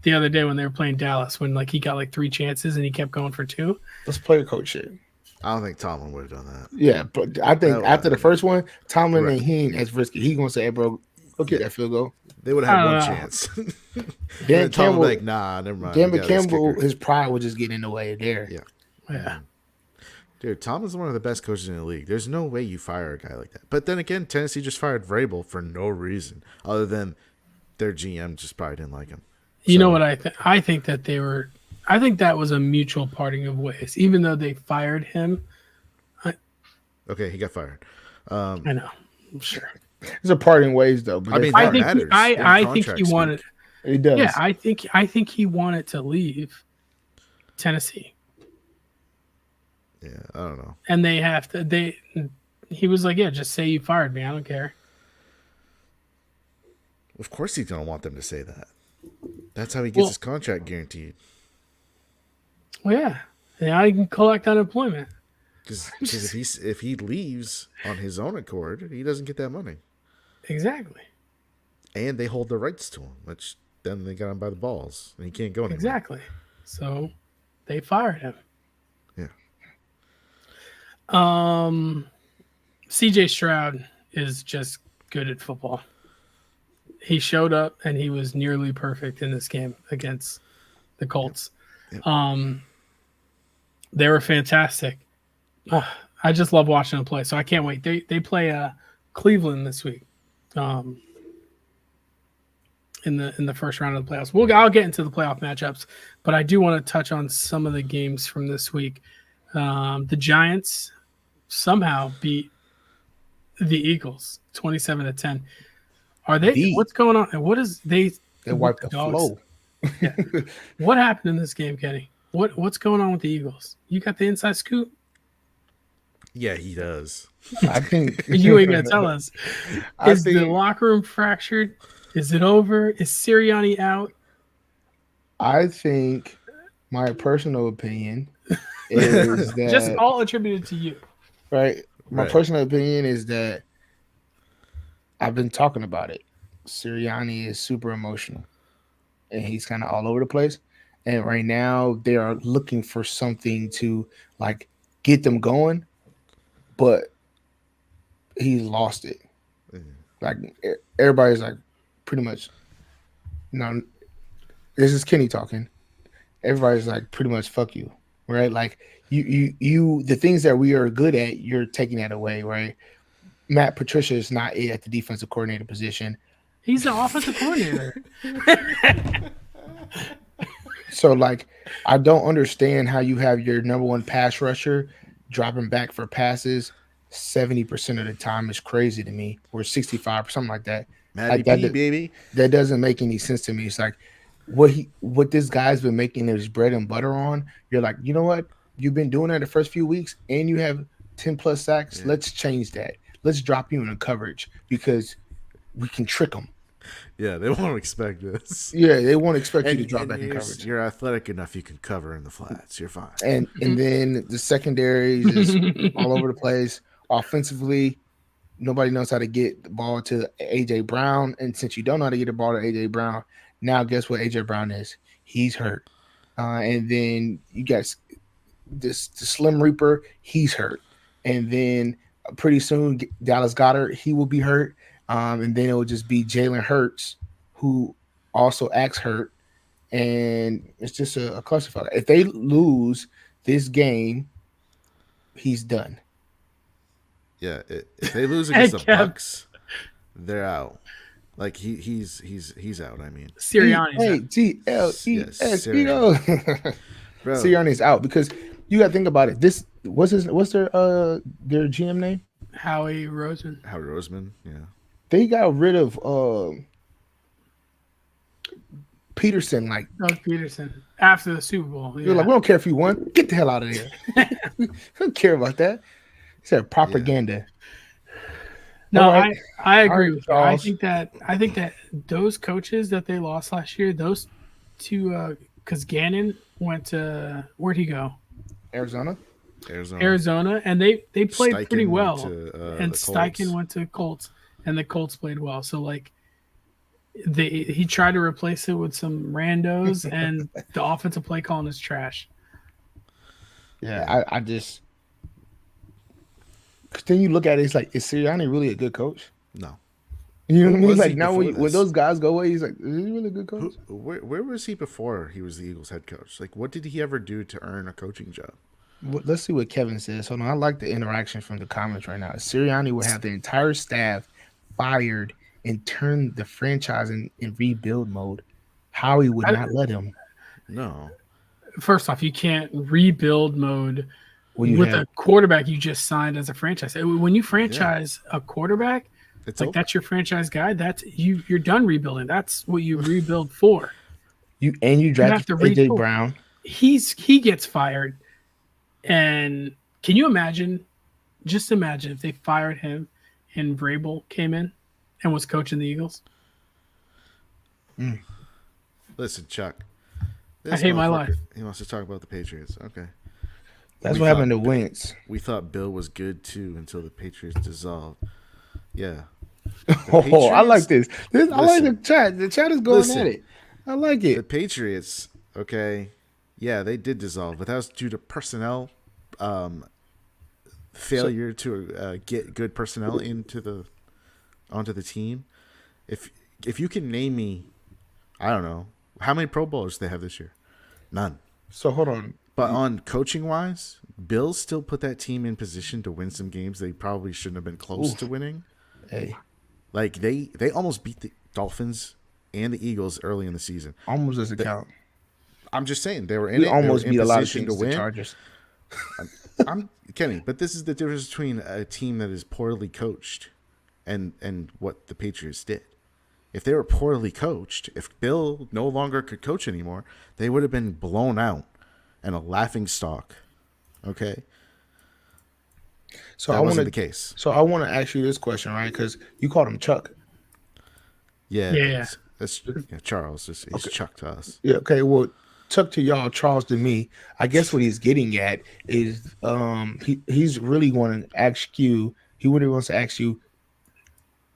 the other day when they were playing Dallas when like he got like 3 chances and he kept going for 2. Let's play the coach shit. I don't think Tomlin would have done that. Yeah, but I think No, after the first one, Tomlin right. he ain't as risky. He gonna say, "Hey, bro, go get that field goal." They would have had I one don't know. chance. Dan Tomlin Campbell, would be like, nah, never mind. Dan we got this Campbell, kicker. his pride was just getting in the way there. Yeah. Yeah. Dude, Tomlin's one of the best coaches in the league. There's no way you fire a guy like that. But then again, Tennessee just fired Vrabel for no reason other than their GM just probably didn't like him. You know what I think? I think that was a mutual parting of ways. Even though they fired him, Okay, he got fired. I know. I'm sure. It's a parting ways though. But I mean, I that think matters. I in think he contract wanted. speak. it does. Yeah, I think he wanted to leave Tennessee, Yeah, I don't know. and they have to. He was like, "Yeah, just say you fired me. I don't care." Of course he's going to want them to say that. That's how he gets his contract guaranteed. Well, yeah, I can collect unemployment. Because if he leaves on his own accord, he doesn't get that money. Exactly. And they hold the rights to him, which then they got him by the balls. And he can't go anywhere. Exactly. So they fired him. Yeah. CJ Stroud is just good at football. He showed up and he was nearly perfect in this game against the Colts. Yep. They were fantastic. I just love watching them play, so I can't wait. They play Cleveland this week, in the first round of the playoffs. I'll get into the playoff matchups, but I do want to touch on some of the games from this week. The Giants somehow beat the Eagles 27-10. Are they? What's going on? And what is they? They wiped the dogs? flow. Yeah. What happened in this game, Kenny? What's going on with the Eagles? You got the inside scoop? Yeah, he does. I think You ain't gonna tell us. I Is the think- locker room fractured? Is it over? Is Sirianni out? I think my personal opinion is that Just all attributed to you. right. My Right. personal opinion is that I've been talking about it. Sirianni is super emotional, and he's kind of all over the place. And right now, they are looking for something to like get them going, but he lost it. Like everybody's like, pretty much. No, this is Kenny talking. Everybody's like, pretty much, fuck you, right? Like you, the things that we are good at, you're taking that away, right? Matt Patricia is not it at the defensive coordinator position. He's the offensive coordinator. So, like, I don't understand how you have your number one pass rusher dropping back for passes 70% of the time is crazy to me, or 65 or something like that. Matty that- P, baby. That doesn't make any sense to me. It's like what this guy's been making his bread and butter on. You're like, you know what? You've been doing that the first few weeks, and you have 10 plus sacks. Yeah. Let's change that. Let's drop you in the coverage because we can trick them. Yeah, they won't expect this. Yeah, they won't expect you And, to drop back in you're, coverage. you're athletic enough, you can cover in the flats. You're fine. And then the secondary is all over the place. Offensively, nobody knows how to get the ball to AJ Brown. And since you don't know how to get the ball to AJ Brown, now guess what AJ Brown is? He's hurt. And then you got the Slim Reaper, he's hurt. and then pretty soon Dallas Goddard, he will be hurt, and then it will just be Jalen Hurts, who also acts hurt, and it's just a clusterfuck. If they lose this game, he's done. Yeah, if they lose Hey, against the Kev. Bucks, they're out. Like he's out. I mean, Sirianni's out. T-L-E-S, Yes, you know. bro. Sirianni's out because you got to think about it. This what's their GM name? Howie Roseman. Howard Roseman, yeah. They got rid of Peterson. Like Doug Peterson after the Super Bowl. they're like, we don't care if you won. Get the hell out of there. We don't care about that. He said propaganda. No, All right. I agree All right, with you. I Charles. think that those coaches that they lost last year, those two, because Gannon went to, where'd he go? Arizona. Arizona, and they played Steichen pretty went well. to, And the Steichen Colts. went to Colts, and the Colts played well. So like, he tried to replace it with some randos, and the offensive play calling is trash. Yeah, I just. Cause then you look at it, it's like, is Sirianni really a good coach? No. You know what I Who mean? was Like he now, before when this? those guys go away, he's like, is he really a good coach? Where was he before he was the Eagles head coach? Like, what did he ever do to earn a coaching job? Let's see what Kevin says. Hold on, I like the interaction from the comments right now. Sirianni would have the entire staff fired and turn the franchise in rebuild mode. Howie would not let him. No. First off, you can't rebuild mode When you with have a quarterback you just signed as a franchise. When you franchise a quarterback, It's like over. that's your franchise guy. That's you're done rebuilding. That's what you rebuild for. you have drafted to AJ rebuild. Brown. He gets fired, and can you imagine? Just imagine if they fired him, and Vrabel came in and was coaching the Eagles. Listen, Chuck. I hate my motherfucker, life. He wants to talk about the Patriots. Okay. That's We what happened to thought- Wentz. We thought Bill was good too until the Patriots dissolved. Yeah. Oh, I like this. I like the Listen. chat. The chat is going Listen. at it. I like The it. Patriots, okay, yeah, they did dissolve, but that was due to personnel failure to get good personnel onto the team. If you can name me, I don't know, how many Pro Bowlers they have this year? None. So hold on. But on coaching wise, Bill still put that team in position to win some games they probably shouldn't have been close to winning. Hey, Like they almost beat the Dolphins and the Eagles early in the season. almost doesn't count. I'm just saying they were in We it. almost they were in beat a lot of position teams. to The win. Chargers. I'm Kenny, but this is the difference between a team that is poorly coached and what the Patriots did. If they were poorly coached, if Bill no longer could coach anymore, they would have been blown out and a laughing stock. Okay, So that I want wasn't to. the case. So I want to ask you this question, right? Because you called him Chuck. Yeah, Yeah. That's Charles. He's Chuck to us. Yeah. Okay. Well, Chuck to y'all, Charles to me. I guess what he's getting at is he's really going to ask you. He really wants to ask you,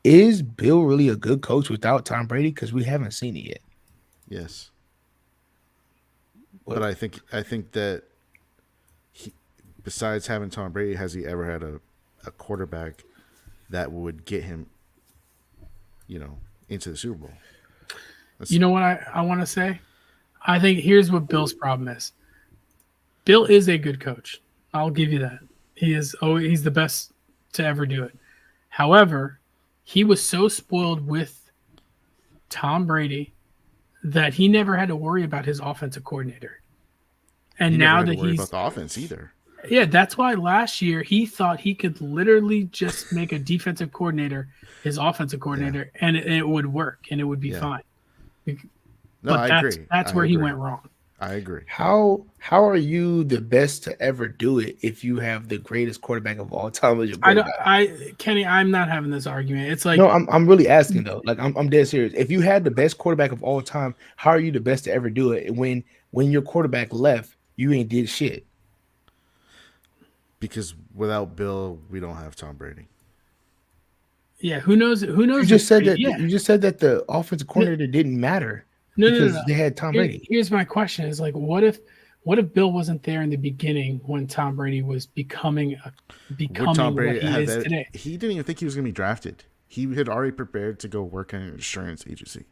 is Bill really a good coach without Tom Brady? Because we haven't seen it yet. Yes, What? but I think that he, besides having Tom Brady, has he ever had a quarterback that would get him, into the Super Bowl? You know what I want to say? I think here's what Bill's problem is. Bill is a good coach. I'll give you that. He's the best to ever do it. However, he was so spoiled with Tom Brady that he never had to worry about his offensive coordinator. And He never now had to that worry he's about the offense either. yeah, that's why last year he thought he could literally just make a defensive coordinator his offensive coordinator, and it would work and it would be Yeah. fine. No, But I agree. that's I where he agree. went wrong. I agree. How are you the best to ever do it if you have the greatest quarterback of all time as your quarterback? Kenny, I'm not having this argument. It's like No, I'm really asking though. Like I'm dead serious. If you had the best quarterback of all time, how are you the best to ever do it? When your quarterback left, you ain't did shit. Because without Bill, we don't have Tom Brady. yeah, who knows? Who knows? You just said that. Yeah. You just said that the offensive coordinator didn't matter No, because no. they had Tom Brady. Here's my question: is like, what if What if Bill wasn't there in the beginning when Tom Brady was becoming Would Tom what Brady he have is that? today? He didn't even think he was going to be drafted. He had already prepared to go work in an insurance agency.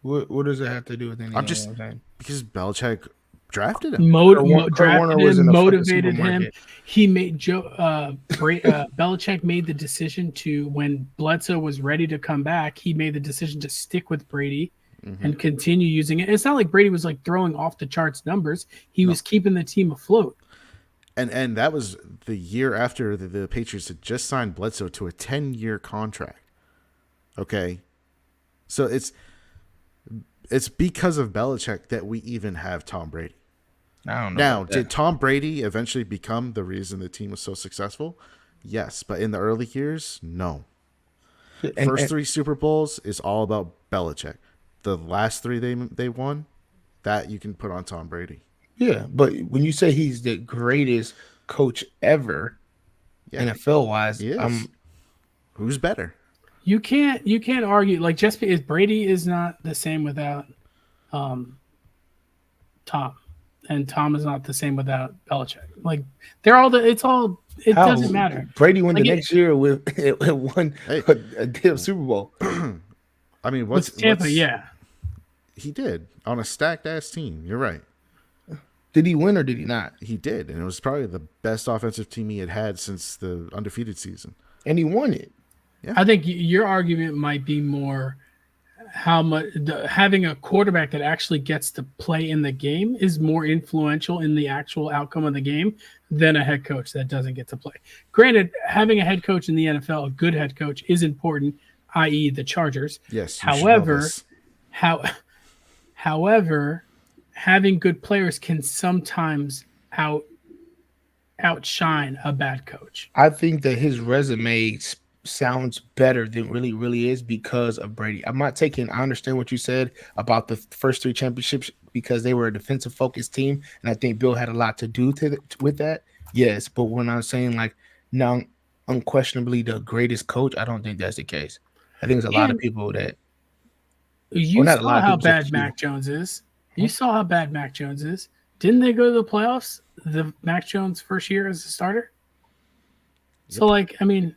What does it have to do with anything? I'm just because Belichick drafted him. Kurt Warner was in him, the fucking motivated him. supermarket. He made Belichick made the decision to, when Bledsoe was ready to come back, he made the decision to stick with Brady and continue using it. It's not like Brady was like throwing off the charts numbers. He was keeping the team afloat. And that was the year after the Patriots had just signed Bledsoe to a 10-year contract. Okay, so it's because of Belichick that we even have Tom Brady. I don't know. Now, did Tom Brady eventually become the reason the team was so successful? Yes, but in the early years, no. First 3 Super Bowls is all about Belichick. The last 3 they won, that you can put on Tom Brady. Yeah, but when you say he's the greatest coach ever, NFL wise, who's better? You can't argue, like, just because Brady is not the same without Tom, and Tom is not the same without Belichick. Like, they're all it doesn't matter. Brady won the next year with won a damn Super Bowl. I mean, what's Tampa? Yeah, he did on a stacked ass team. You're right. Did he win or did he not? He did, and it was probably the best offensive team he had since the undefeated season. And he won it. Yeah. I think your argument might be more how much having a quarterback that actually gets to play in the game is more influential in the actual outcome of the game than a head coach that doesn't get to play. Granted, having a head coach in the NFL, a good head coach, is important, i.e. the Chargers. Yes. However, having good players can sometimes outshine a bad coach. I think that his resume sounds better than really is because of Brady. I understand what you said about the first 3 championships because they were a defensive focused team, and I think Bill had a lot to do with that. Yes, but when I'm saying like now unquestionably the greatest coach, I don't think that's the case. I think there's a lot of people that saw how bad Mac Jones is. You saw how bad Mac Jones is. Didn't they go to the playoffs the Mac Jones first year as a starter? Yep. So, like, I mean,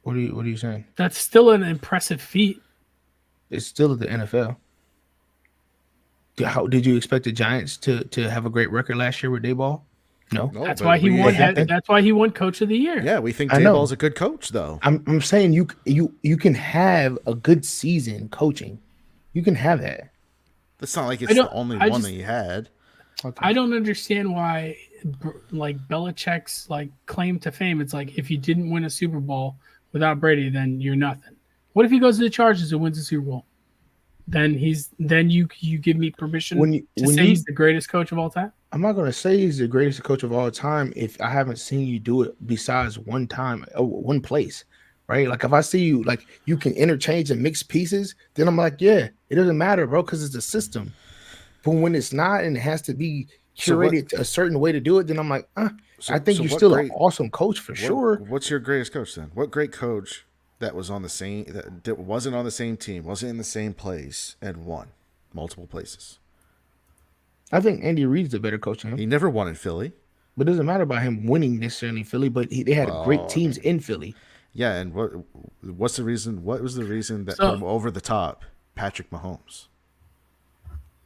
what are you saying? That's still an impressive feat. It's still the NFL. How did you expect the Giants to have a great record last year with Dayball? No, that's why he won. That's why he won Coach of the Year. Yeah, we think Dayball's a good coach, though. I'm saying you can have a good season coaching. You can have that. It's not like it's the only one that he had. Okay. I don't understand why, like, Belichick's like claim to fame. It's like, if you didn't win a Super Bowl without Brady, then you're nothing. What if he goes to the Chargers and wins the Super Bowl? Then you give me permission to say he's the greatest coach of all time? I'm not going to say he's the greatest coach of all time if I haven't seen you do it besides one time, one place, right? Like, if I see you, like, you can interchange and mix pieces, then I'm like, yeah, it doesn't matter, bro, because it's a system. But when it's not and it has to be curated a certain way to do it, then I'm like, I think you're still an awesome coach for sure. What's your greatest coach then? What great coach that was on the same that wasn't on the same team, wasn't in the same place, and won multiple places? I think Andy Reid's a better coach than him. He never won in Philly. But it doesn't matter about him winning necessarily in Philly, but they had great teams in Philly. Yeah, and what's the reason? What was the reason that put him over the top? Patrick Mahomes.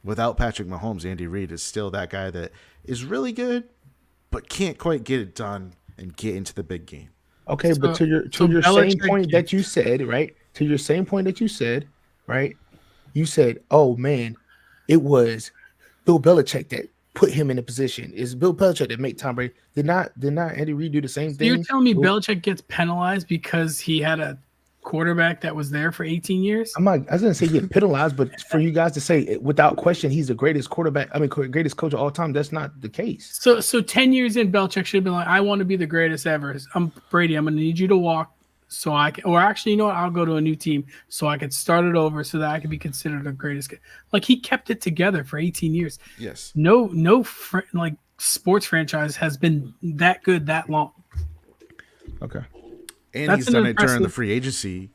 Without Patrick Mahomes, Andy Reid is still that guy that is really good, but can't quite get it done and get into the big game. Okay, but to your same point that you said, right? To your same point that you said, right? You said, "Oh man, it was Bill Belichick that put him in a position." It's Bill Belichick that made Tom Brady. Did not Andy Reid do the same thing? You're telling me Belichick gets penalized because he had a quarterback that was there for 18 years? I didn't say he get penalized, but for you guys to say without question he's the greatest quarterback, greatest coach of all time, that's not the case. So 10 years in, Belichick should have been like, I want to be the greatest ever. I'm Brady. I'm going to need you to walk so I can, or actually, you know what? I'll go to a new team so I can start it over so that I can be considered the greatest. Like, he kept it together for 18 years. Yes. No, like, sports franchise has been that good that long. Okay. And he's done it during the free agency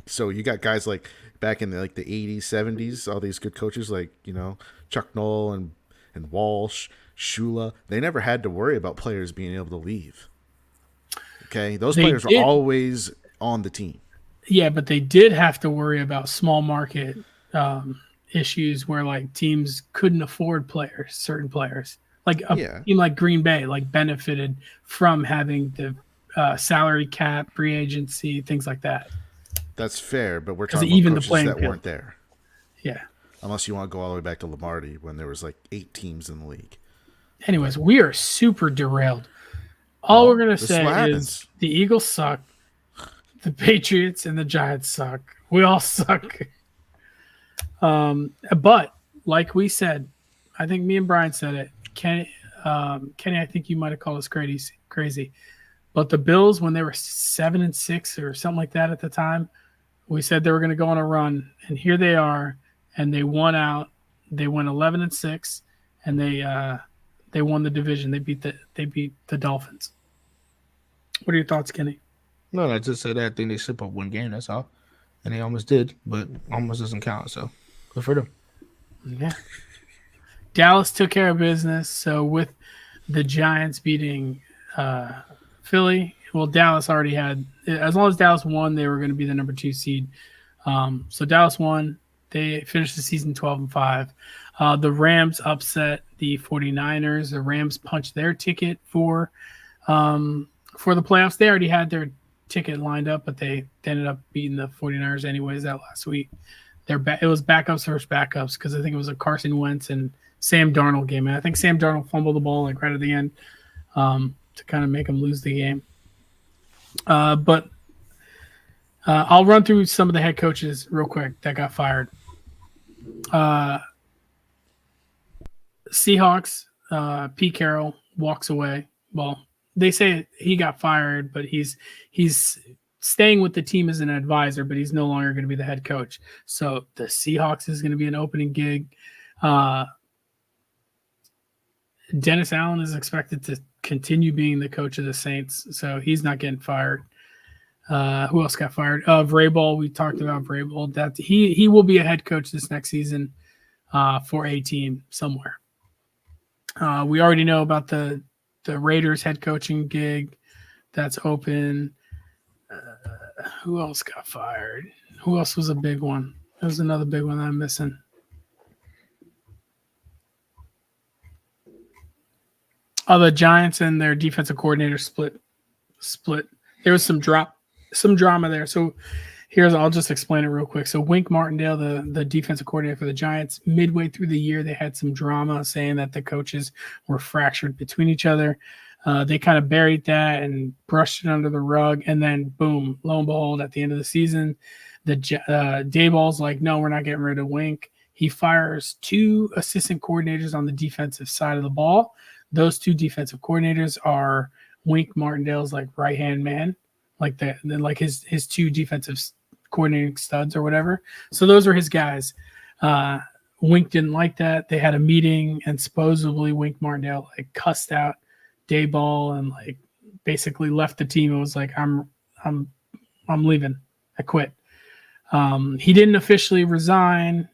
So you got guys like back in the 80s, 70s, all these good coaches like Chuck Noll and Walsh, Shula. They never had to worry about players being able to leave. Okay, those players were always on the team. Yeah, but they did have to worry about small market issues where like teams couldn't afford certain players. Like a team like Green Bay benefited from having the salary cap, free agency, things like that. That's fair, but we're talking about coaches that weren't there. Yeah. Unless you want to go all the way back to Lombardi when there was 8 teams in the league. Anyways, we are super derailed. All we're going to say is the Eagles suck. The Patriots and the Giants suck. We all suck. But like we said, I think me and Brian said it. Kenny, I think you might have called us crazy. But the Bills, when they were 7-6 or something like that at the time, we said they were going to go on a run, and here they are, and they won out. They went 11-6, and they won the division. They beat the Dolphins. What are your thoughts, Kenny? No, I just said that. I think they slip up one game. That's all, and they almost did, but almost doesn't count. So good for them. Yeah. Dallas took care of business. So with the Giants beating Philly, well, Dallas already had. As long as Dallas won, they were going to be the number 2 seed. So Dallas won. They finished the season 12-5. The Rams upset the 49ers. The Rams punched their ticket for the playoffs. They already had their ticket lined up, but they ended up beating the 49ers anyways that last week. It was backups versus backups because I think it was a Carson Wentz and Sam Darnold game. And I think Sam Darnold fumbled the ball right at the end to kind of make him lose the game. But I'll run through some of the head coaches real quick that got fired. Seahawks, Pete Carroll walks away. Well, they say he got fired, but he's staying with the team as an advisor, but he's no longer going to be the head coach. So the Seahawks is going to be an opening gig. Dennis Allen is expected to continue being the coach of the Saints, so he's not getting fired. Who else got fired? Vrabel, we talked about Vrabel. That he will be a head coach this next season for a team somewhere. We already know about the Raiders head coaching gig that's open. Who else got fired? Who else was a big one? There was another big one that I'm missing. The Giants and their defensive coordinator split. There was some drama there. So I'll just explain it real quick. So Wink Martindale, the defensive coordinator for the Giants, midway through the year, they had some drama saying that the coaches were fractured between each other. They kind of buried that and brushed it under the rug. And then, boom, lo and behold, at the end of the season, Daboll's like, no, we're not getting rid of Wink. He fires 2 assistant coordinators on the defensive side of the ball. Those 2 defensive coordinators are Wink Martindale's right-hand man, his 2 defensive coordinating studs or whatever. So those are his guys. Wink didn't like that. They had a meeting, and supposedly Wink Martindale cussed out Daboll and basically left the team. It was like, I'm leaving. I quit. He didn't officially resign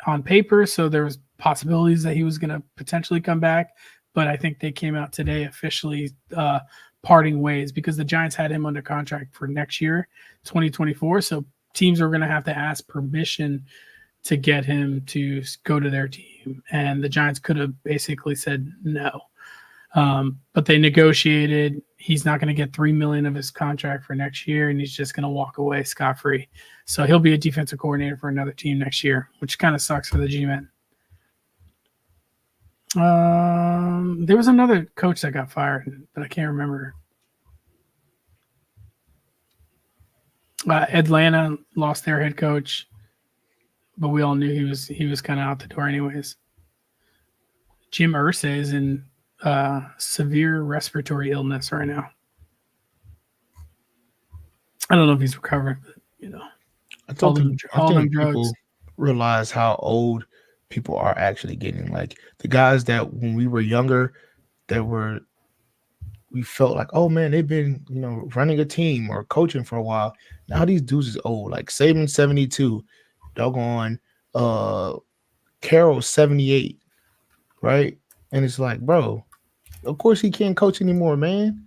on paper, so there was possibilities that he was going to potentially come back. But I think they came out today officially parting ways because the Giants had him under contract for next year, 2024. So teams are going to have to ask permission to get him to go to their team. And the Giants could have basically said no. But they negotiated. He's not going to get $3 million of his contract for next year, and he's just going to walk away scot-free. So he'll be a defensive coordinator for another team next year, which kind of sucks for the G-men. There was another coach that got fired, but I can't remember. Atlanta lost their head coach, but we all knew he was kind of out the door anyways. Jim Irsay is in severe respiratory illness right now. I don't know if he's recovering, but I think people realize how old people are actually getting. The guys that when we were younger, that were we felt like, oh man, they've been, running a team or coaching for a while. Now these dudes is old. Like Saban 72, doggone Carroll 78, right? And it's like, bro, of course he can't coach anymore, man.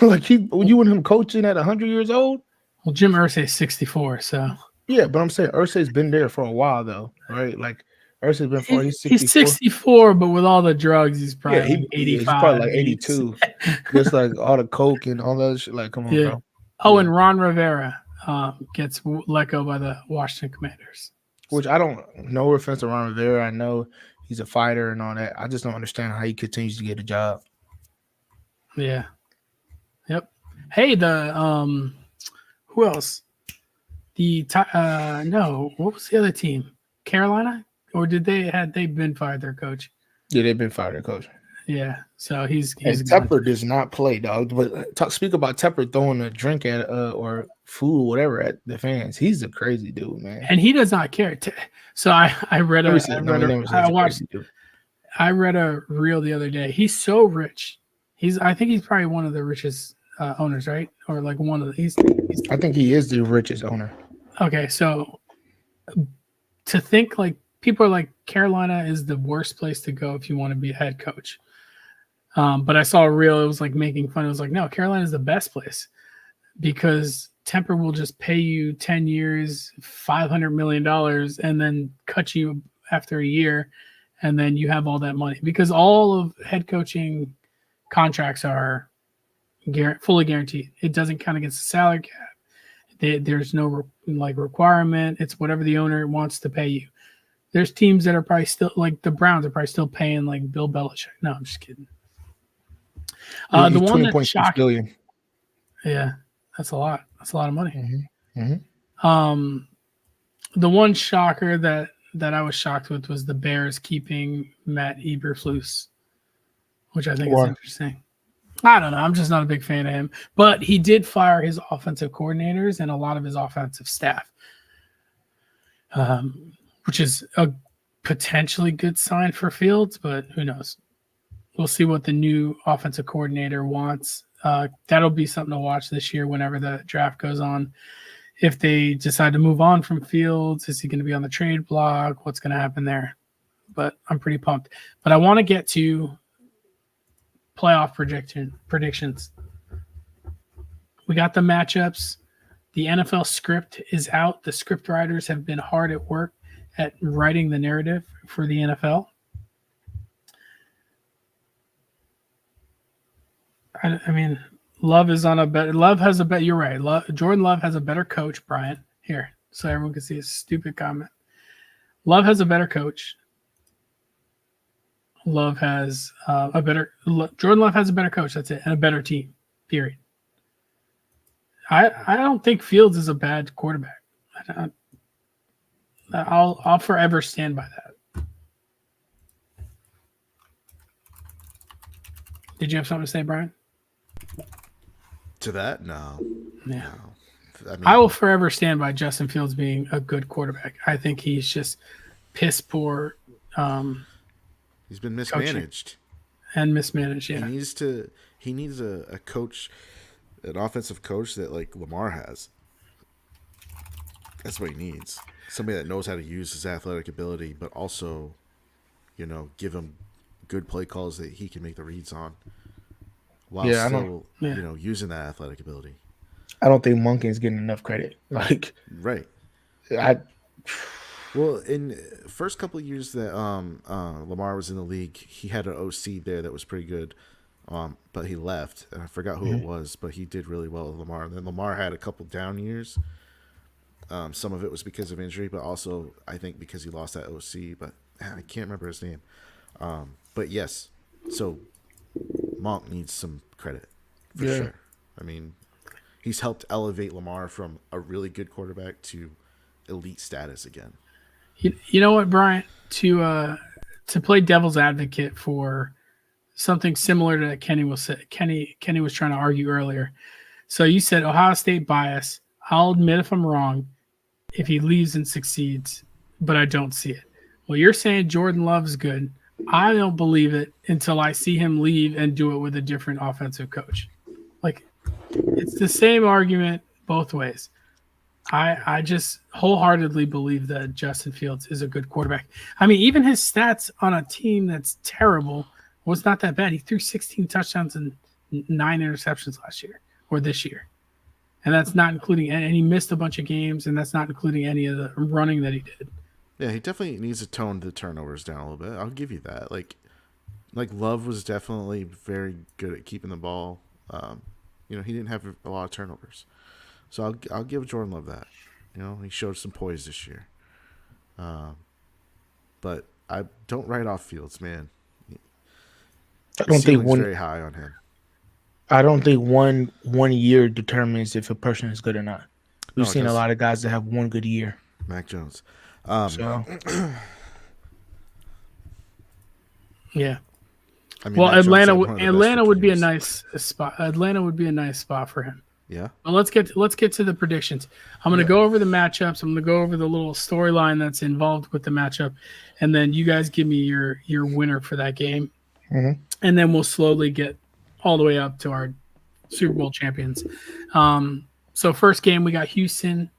Like you want him coaching at 100 years old? Well, Jim Irsay's 64, so Yeah, but I'm saying Ursay's been there for a while though, right? Like Ursay's been for he's 64. he's 64, but with all the drugs, he's probably Yeah, like 85. he's probably like 82. Just like all the coke and all that other shit. Like, come on, bro. Oh, Yeah. and Ron Rivera gets let go by the Washington Commanders. Which I don't. No offense to Ron Rivera, I know he's a fighter and all that. I just don't understand how he continues to get a job. Yeah. Yep. Hey, the who else? No, what was the other team? Carolina? Or had they been fired their coach? Yeah, they've been fired, their coach. Yeah. So he's and Tepper does not play, dog. But speak about Tepper throwing a drink at or food or whatever at the fans. He's a crazy dude, man. And he does not care. So I read a reel the other day. He's so rich. I think he's probably one of the richest owners, right? Or like one of the. I think he is the richest owner. Okay, so to think like people are like Carolina is the worst place to go if you want to be a head coach. But I saw a reel. It was like making fun. It was like, no, Carolina is the best place because Temper will just pay you 10 years, $500 million, and then cut you after a year, and then you have all that money because all of head coaching contracts are fully guaranteed. It doesn't count against the salary cap. There's no requirement. It's whatever the owner wants to pay you. There's teams that are probably still like the Browns are probably still paying like Bill Belichick. No, I'm just kidding. The one that shocked billion. Yeah, that's a lot. That's a lot of money. Mm-hmm. Mm-hmm. The one shocker that I was shocked with was the Bears keeping Matt Eberflus, which I think is interesting. I don't know. I'm just not a big fan of him. But he did fire his offensive coordinators and a lot of his offensive staff, which is a potentially good sign for Fields, but who knows? We'll see what the new offensive coordinator wants. That'll be something to watch this year whenever the draft goes on. If they decide to move on from Fields, is he going to be on the trade block? What's going to happen there? But I'm pretty pumped. But I want to get to playoff predictions. We got the matchups. The NFL script is out. The script writers have been hard at work at writing the narrative for the NFL. I mean, Love is on a better. Love has a better. You're right. Jordan Love has a better coach, Brian. Here, so everyone can see his stupid comment. Love has a better coach. Love has Jordan Love has a better coach. That's it, and a better team. Period. I don't think Fields is a bad quarterback. I'll forever stand by that. Did you have something to say, Brian? To that? No. Yeah. No. I will forever stand by Justin Fields being a good quarterback. I think he's just piss poor. He's been mismanaged. And mismanaged, yeah. He needs a coach, an offensive coach that like Lamar has. That's what he needs. Somebody that knows how to use his athletic ability, but also, give him good play calls that he can make the reads on. While still, using that athletic ability. I don't think Monken's getting enough credit. Right. Well, in first couple of years that Lamar was in the league, he had an OC there that was pretty good, but he left, and I forgot who it was, but he did really well with Lamar. And then Lamar had a couple down years. Some of it was because of injury, but also I think because he lost that OC, but I can't remember his name. But yes, so Monk needs some credit for sure. I mean, he's helped elevate Lamar from a really good quarterback to elite status again. You know what, Brian? To play devil's advocate for something similar to Kenny was trying to argue earlier. So you said Ohio State bias. I'll admit if I'm wrong if he leaves and succeeds, but I don't see it. Well, you're saying Jordan Love's good. I don't believe it until I see him leave and do it with a different offensive coach. Like, it's the same argument both ways. I just wholeheartedly believe that Justin Fields is a good quarterback. I mean, even his stats on a team that's terrible was not that bad. He threw 16 touchdowns and 9 interceptions last year or this year. And that's not including, and he missed a bunch of games, and that's not including any of the running that he did. Yeah, he definitely needs to tone the turnovers down a little bit. I'll give you that. Like Love was definitely very good at keeping the ball. He didn't have a lot of turnovers. So I'll give Jordan Love that. He showed some poise this year. But I don't write off Fields, man. I don't think very high on him. I don't think one year determines if a person is good or not. We've seen a lot of guys that have one good year. Mac Jones. Yeah. I mean, well, Atlanta would be a teams. nice spot. Atlanta would be a nice spot for him. Yeah. Well, let's get to the predictions. I'm going to go over the matchups. I'm going to go over the little storyline that's involved with the matchup, and then you guys give me your winner for that game, and then we'll slowly get all the way up to our Super Bowl champions. So first game we got Houston,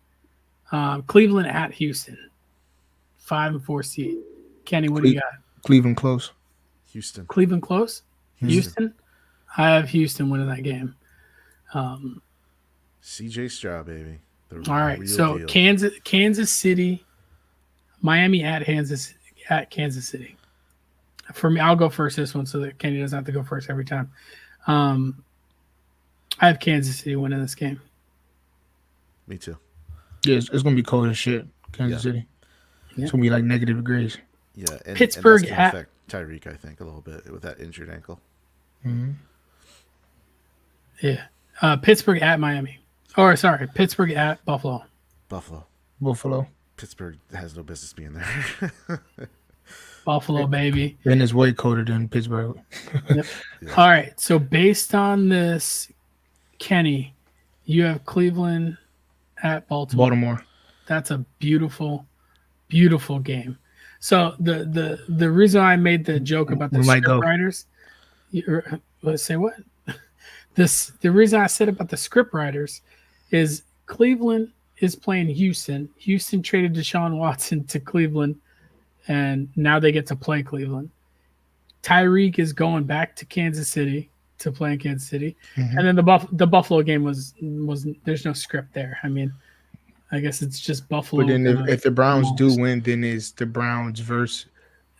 Cleveland at Houston, 5-4 seed. Kenny, what do you got? Cleveland close. Houston. Cleveland close. Houston. I have Houston winning that game. CJ Stroud, baby. All right, so deal. Kansas City, Miami at Kansas City. For me, I'll go first this one so that Kenny doesn't have to go first every time. I have Kansas City winning this game. Me too. Yeah, it's going to be cold as shit, Kansas City. Yeah. It's going to be like negative degrees. Yeah, and Pittsburgh and that's affect Tyreek, I think, a little bit with that injured ankle. Mm-hmm. Yeah. Pittsburgh at Miami. Or, sorry, Pittsburgh at Buffalo. Buffalo. Pittsburgh has no business being there. Buffalo, baby. And it's way colder than Pittsburgh. Yep. Yeah. All right, so based on this, Kenny, you have Cleveland at Baltimore. That's a beautiful, beautiful game. So the reason I made the joke about the script writers, let's say what? The reason I said about the script writers is Cleveland is playing Houston. Houston traded Deshaun Watson to Cleveland, and now they get to play Cleveland. Tyreek is going back to Kansas City to play in Kansas City, and then the Buffalo game was there's no script there. I mean, I guess it's just Buffalo. But then if the Browns do win, then it's the Browns versus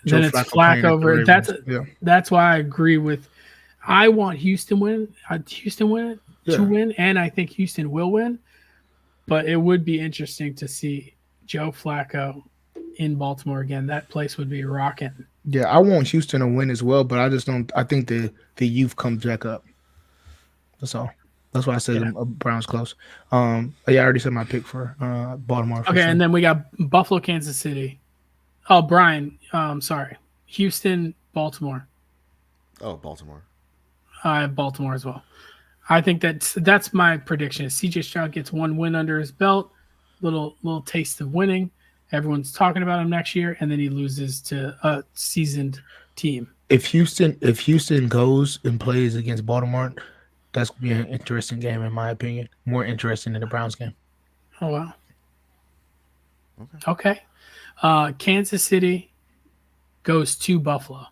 Joe Flacco. That's why I agree with. I want Houston win. To win, and I think Houston will win. But it would be interesting to see Joe Flacco in Baltimore again. That place would be rocking. Yeah, I want Houston to win as well, but I just don't. I think the youth comes back up. That's all. That's why I said Browns close. I already said my pick for Baltimore. Okay, and then we got Buffalo, Kansas City. Oh, Brian. Sorry, Houston, Baltimore. Oh, Baltimore. I have Baltimore as well. I think that's my prediction. CJ Stroud gets one win under his belt, little taste of winning. Everyone's talking about him next year, and then he loses to a seasoned team. If Houston goes and plays against Baltimore, that's gonna be an interesting game in my opinion. More interesting than the Browns game. Oh wow. Okay. Kansas City goes to Buffalo.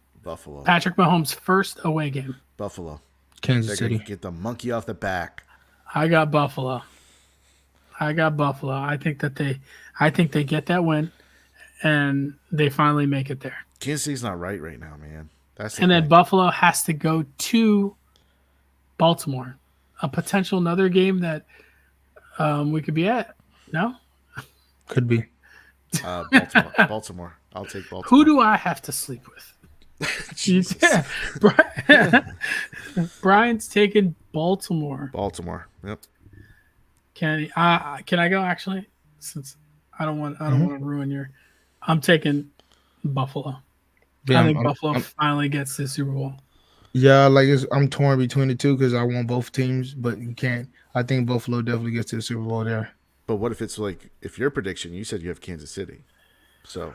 Patrick Mahomes' first away game. Buffalo. Kansas City. Get the monkey off the back. I got Buffalo. I think they get that win, and they finally make it there. Kansas City's not right now, man. Then Buffalo has to go to Baltimore, a potential another game that we could be at. No, could be. Baltimore. I'll take Baltimore. Who do I have to sleep with? Brian's taking Baltimore. Yep. Can I go actually? Since I don't want to ruin your. I'm taking Buffalo. Yeah, I think Buffalo finally gets the Super Bowl. Yeah, I'm torn between the two because I want both teams, but you can't. I think Buffalo definitely gets to the Super Bowl there. But what if it's if your prediction, you said you have Kansas City, so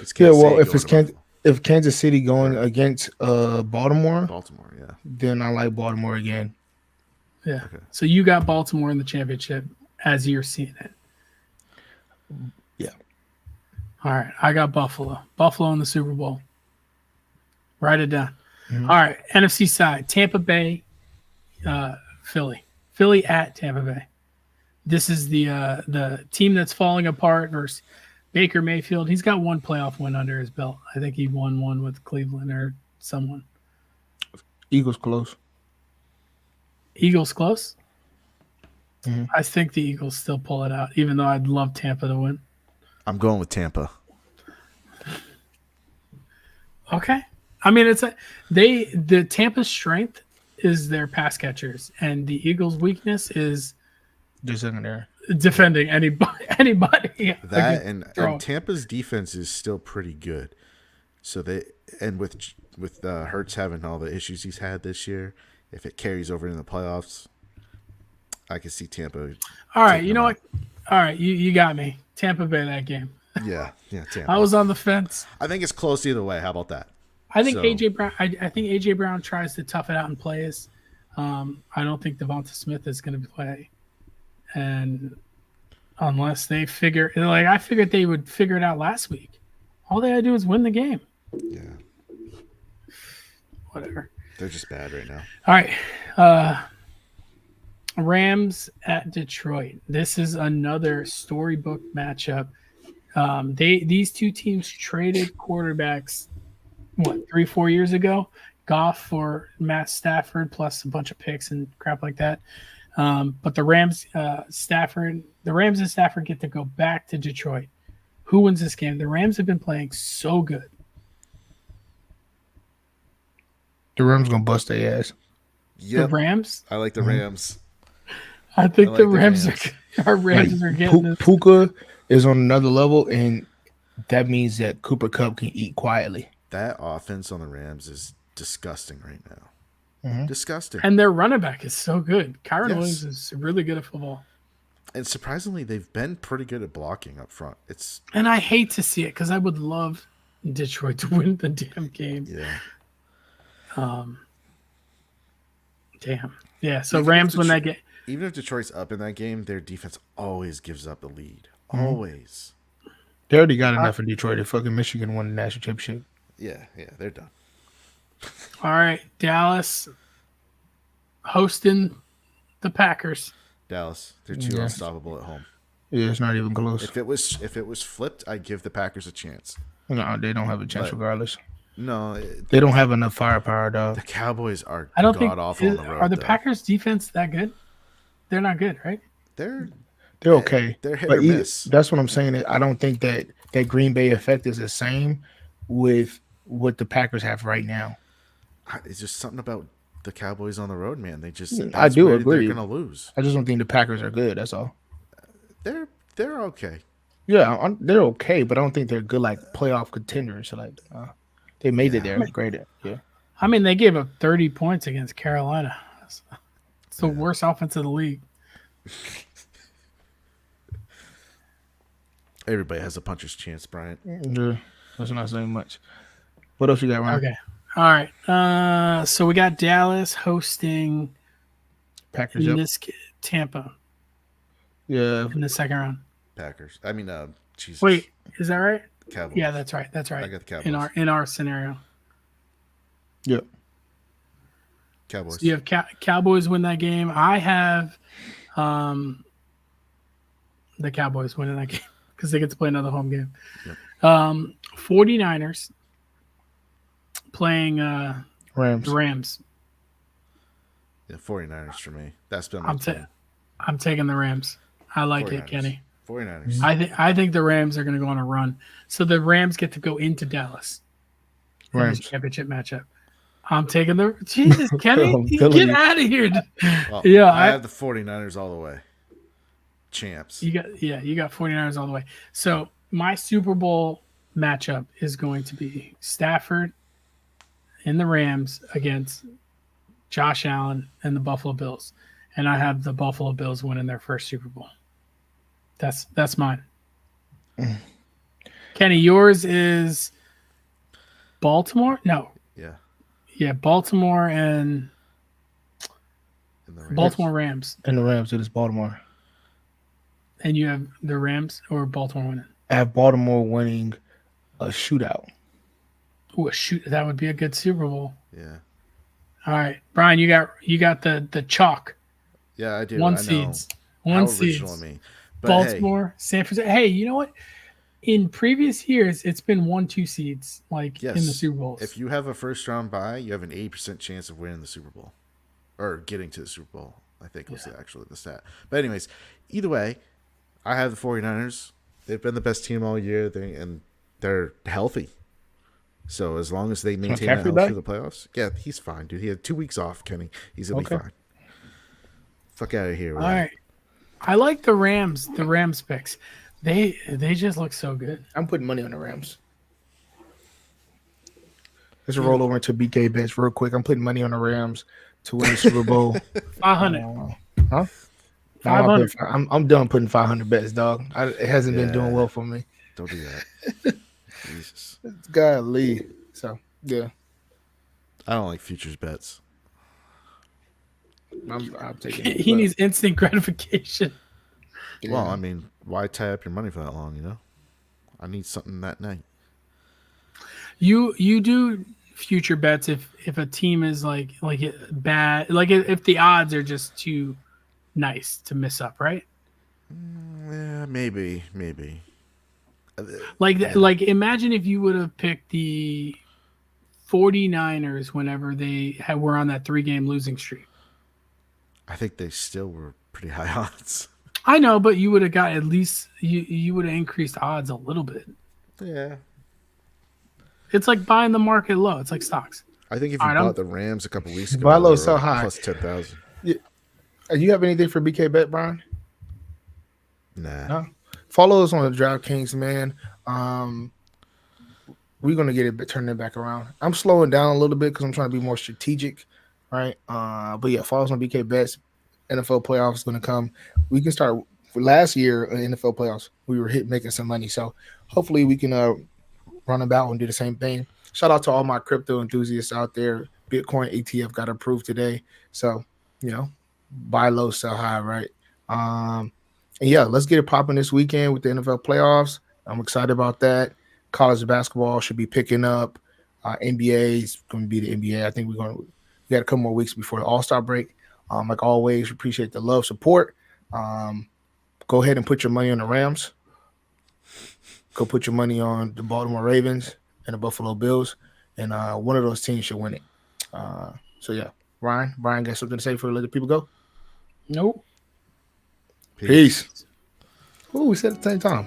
it's if it's Kansas. if Kansas City going against Baltimore, Baltimore, yeah. then I like Baltimore again. Yeah. Okay. So you got Baltimore in the championship as you're seeing it. Yeah. All right. I got Buffalo. Buffalo in the Super Bowl. Write it down. Mhm. All right. NFC side. Tampa Bay, Philly. Philly at Tampa Bay. This is the team that's falling apart versus Baker Mayfield. He's got one playoff win under his belt. I think he won one with Cleveland or someone. Eagles close. Eagles close? Mhm. I think the Eagles still pull it out, even though I'd love Tampa to win. I'm going with Tampa. Okay. I mean, the Tampa's strength is their pass catchers, and the Eagles' weakness is Just in there. defending anybody. That throw. and Tampa's defense is still pretty good. So with Hurts having all the issues he's had this year, if it carries over in the playoffs, I can see Tampa. All right, you know what? All right, you got me. Tampa Bay that game. Yeah, Tampa. I was on the fence. I think it's close either way. How about that? I think So- AJ Brown. I think AJ Brown tries to tough it out and plays. I don't think Devonta Smith is going to play, and unless they figure, like I figured they would figure it out last week. All they had to do is win the game. Yeah, Whatever. they're just bad right now. All right. Rams at Detroit. This is another storybook matchup. These two teams traded quarterbacks, 3-4 years ago? Goff for Matt Stafford plus a bunch of picks and crap like that. But the Rams and Stafford get to go back to Detroit. Who wins this game? The Rams have been playing so good. The Rams gonna bust their ass. Yep. The Rams? I like the Rams. I think I like the the Rams Rams. are getting this. Puka is on another level, and that means that Cooper Kupp can eat quietly. That offense on the Rams is disgusting right now. Mhm. Disgusting. And their running back is so good. Kyron Yes. Williams is really good at football. And surprisingly, they've been pretty good at blocking up front. It's And I hate to see it because I would love Detroit to win the damn game. yeah. Damn. Yeah, so Even if Rams win that game. Even if Detroit's up in that game, their defense always gives up the lead. Mm-hmm. Always. They already got enough in Detroit. If fucking Michigan won the national championship. Yeah, they're done. All right, Dallas hosting the Packers. Dallas, they're too Yeah. unstoppable at home. Yeah, it's not even close. If it was flipped, I'd give the Packers a chance. No, they don't have a chance But- regardless. No, They don't have enough firepower, dog. the Cowboys are I don't think god awful on the road. are the though. Packers defense that good? They're not good, right? They're They're okay. They're hit But or either- miss. that's what I'm saying. I don't think that Green Bay effect is the same with what the Packers have right now. It's just something about the Cowboys on the road, man. They just I that's do where agree. They're gonna lose. I just don't think the Packers are good. That's all. They're okay. Yeah, they're okay, but I don't think they're good like playoff contenders. Like they made it there. Great. Yeah. I mean, they gave up 30 points against Carolina. It's the worst offense of the league. Everybody has a puncher's chance, Bryant. Yeah, that's not saying much. What else you got, Ryan? Okay. All right. So we got Dallas hosting Packers up. Tampa Yeah. in the second round. Packers. I mean, Jesus. Wait, is that right? Cowboys. Yeah, that's right. That's right. I got the Cowboys. In our scenario. Yep. Cowboys. So you have Cowboys win that game. I have the Cowboys winning that game because they get to play another home game. Yep. 49ers playing Rams. the Rams. Yeah, 49ers for me. That's been my I'm team. taking the Rams. I like 49ers. it, Kenny. 49ers. I think the Rams are going to go on a run. So the Rams get to go into Dallas. In this Rams. championship matchup. I'm taking the Jesus, Kenny. I'm Get telling you. out of here. Well, Yeah, I have the 49ers all the way. Champs. You got 49ers all the way. So my Super Bowl matchup is going to be Stafford and the Rams against Josh Allen and the Buffalo Bills. And I have the Buffalo Bills winning their first Super Bowl. That's mine. Kenny, yours is Baltimore? No. Yeah. Yeah, Baltimore and And the Rams. Baltimore Rams. And the Rams it is Baltimore. And you have the Rams or Baltimore winning? I have Baltimore winning a shootout. Ooh, shoot, that would be a good Super Bowl. Yeah. All right, Brian, you got the chalk. Yeah, I do. One I seeds. know. One How original seeds. of me. But Baltimore, San Francisco. Hey, you know what? In previous years, it's been 1-2 seeds, like yes, in the Super Bowls. if you have a first round bye, you have an 80% chance of winning the Super Bowl. Or getting to the Super Bowl, I think was actually the stat. But anyways, either way, I have the 49ers. They've been the best team all year, and they're healthy. So as long as they maintain that health through the playoffs, yeah, he's fine, dude. He had 2 weeks off, Kenny. He's gonna be fine. Fuck out of here. All right. I like the Rams. The Rams picks. They just look so good. I'm putting money on the Rams. Let's roll over into BK bets real quick. I'm putting money on the Rams to win the Super Bowl. 500. Huh? 500. I'm done putting 500 bets, dog. It hasn't been doing well for me. Don't do that. Jesus. Golly. So, yeah. I don't like futures bets. I'm taking it. He needs instant gratification. Yeah. Well, I mean, why tie up your money for that long, you know? I need something that night. You do future bets if a team is like bad, like if the odds are just too nice to miss up, right? Yeah, maybe. Like imagine if you would have picked the 49ers whenever they were on that 3-game losing streak. I think they still were pretty high odds. I know, but you would have got at least you would have increased odds a little bit. Yeah. It's like buying the market low. It's like stocks. I think if you bought the Rams a couple weeks ago, buy low, they were sell up high. plus 10,000. Yeah. You have anything for BK bet, Brian? Nah. No. Follow us on the DraftKings, man. We're gonna get it turning it back around. I'm slowing down a little bit because I'm trying to be more strategic, right? But yeah, follow us on BK bets. NFL playoffs is gonna come. We can start. For last year in NFL playoffs, we were making some money. So hopefully we can run about and do the same thing. Shout out to all my crypto enthusiasts out there. Bitcoin ETF got approved today. So, buy low, sell high, right? And yeah, let's get it popping this weekend with the NFL playoffs. I'm excited about that. College basketball should be picking up. NBA is going to be the NBA. I think we got a couple more weeks before the All-Star break. Like always, appreciate the love, support. Go ahead and put your money on the Rams. Go put your money on the Baltimore Ravens and the Buffalo Bills. And one of those teams should win it. So, yeah. Brian, got something to say before we let the people go? Nope. Peace. Ooh, we said at the same time.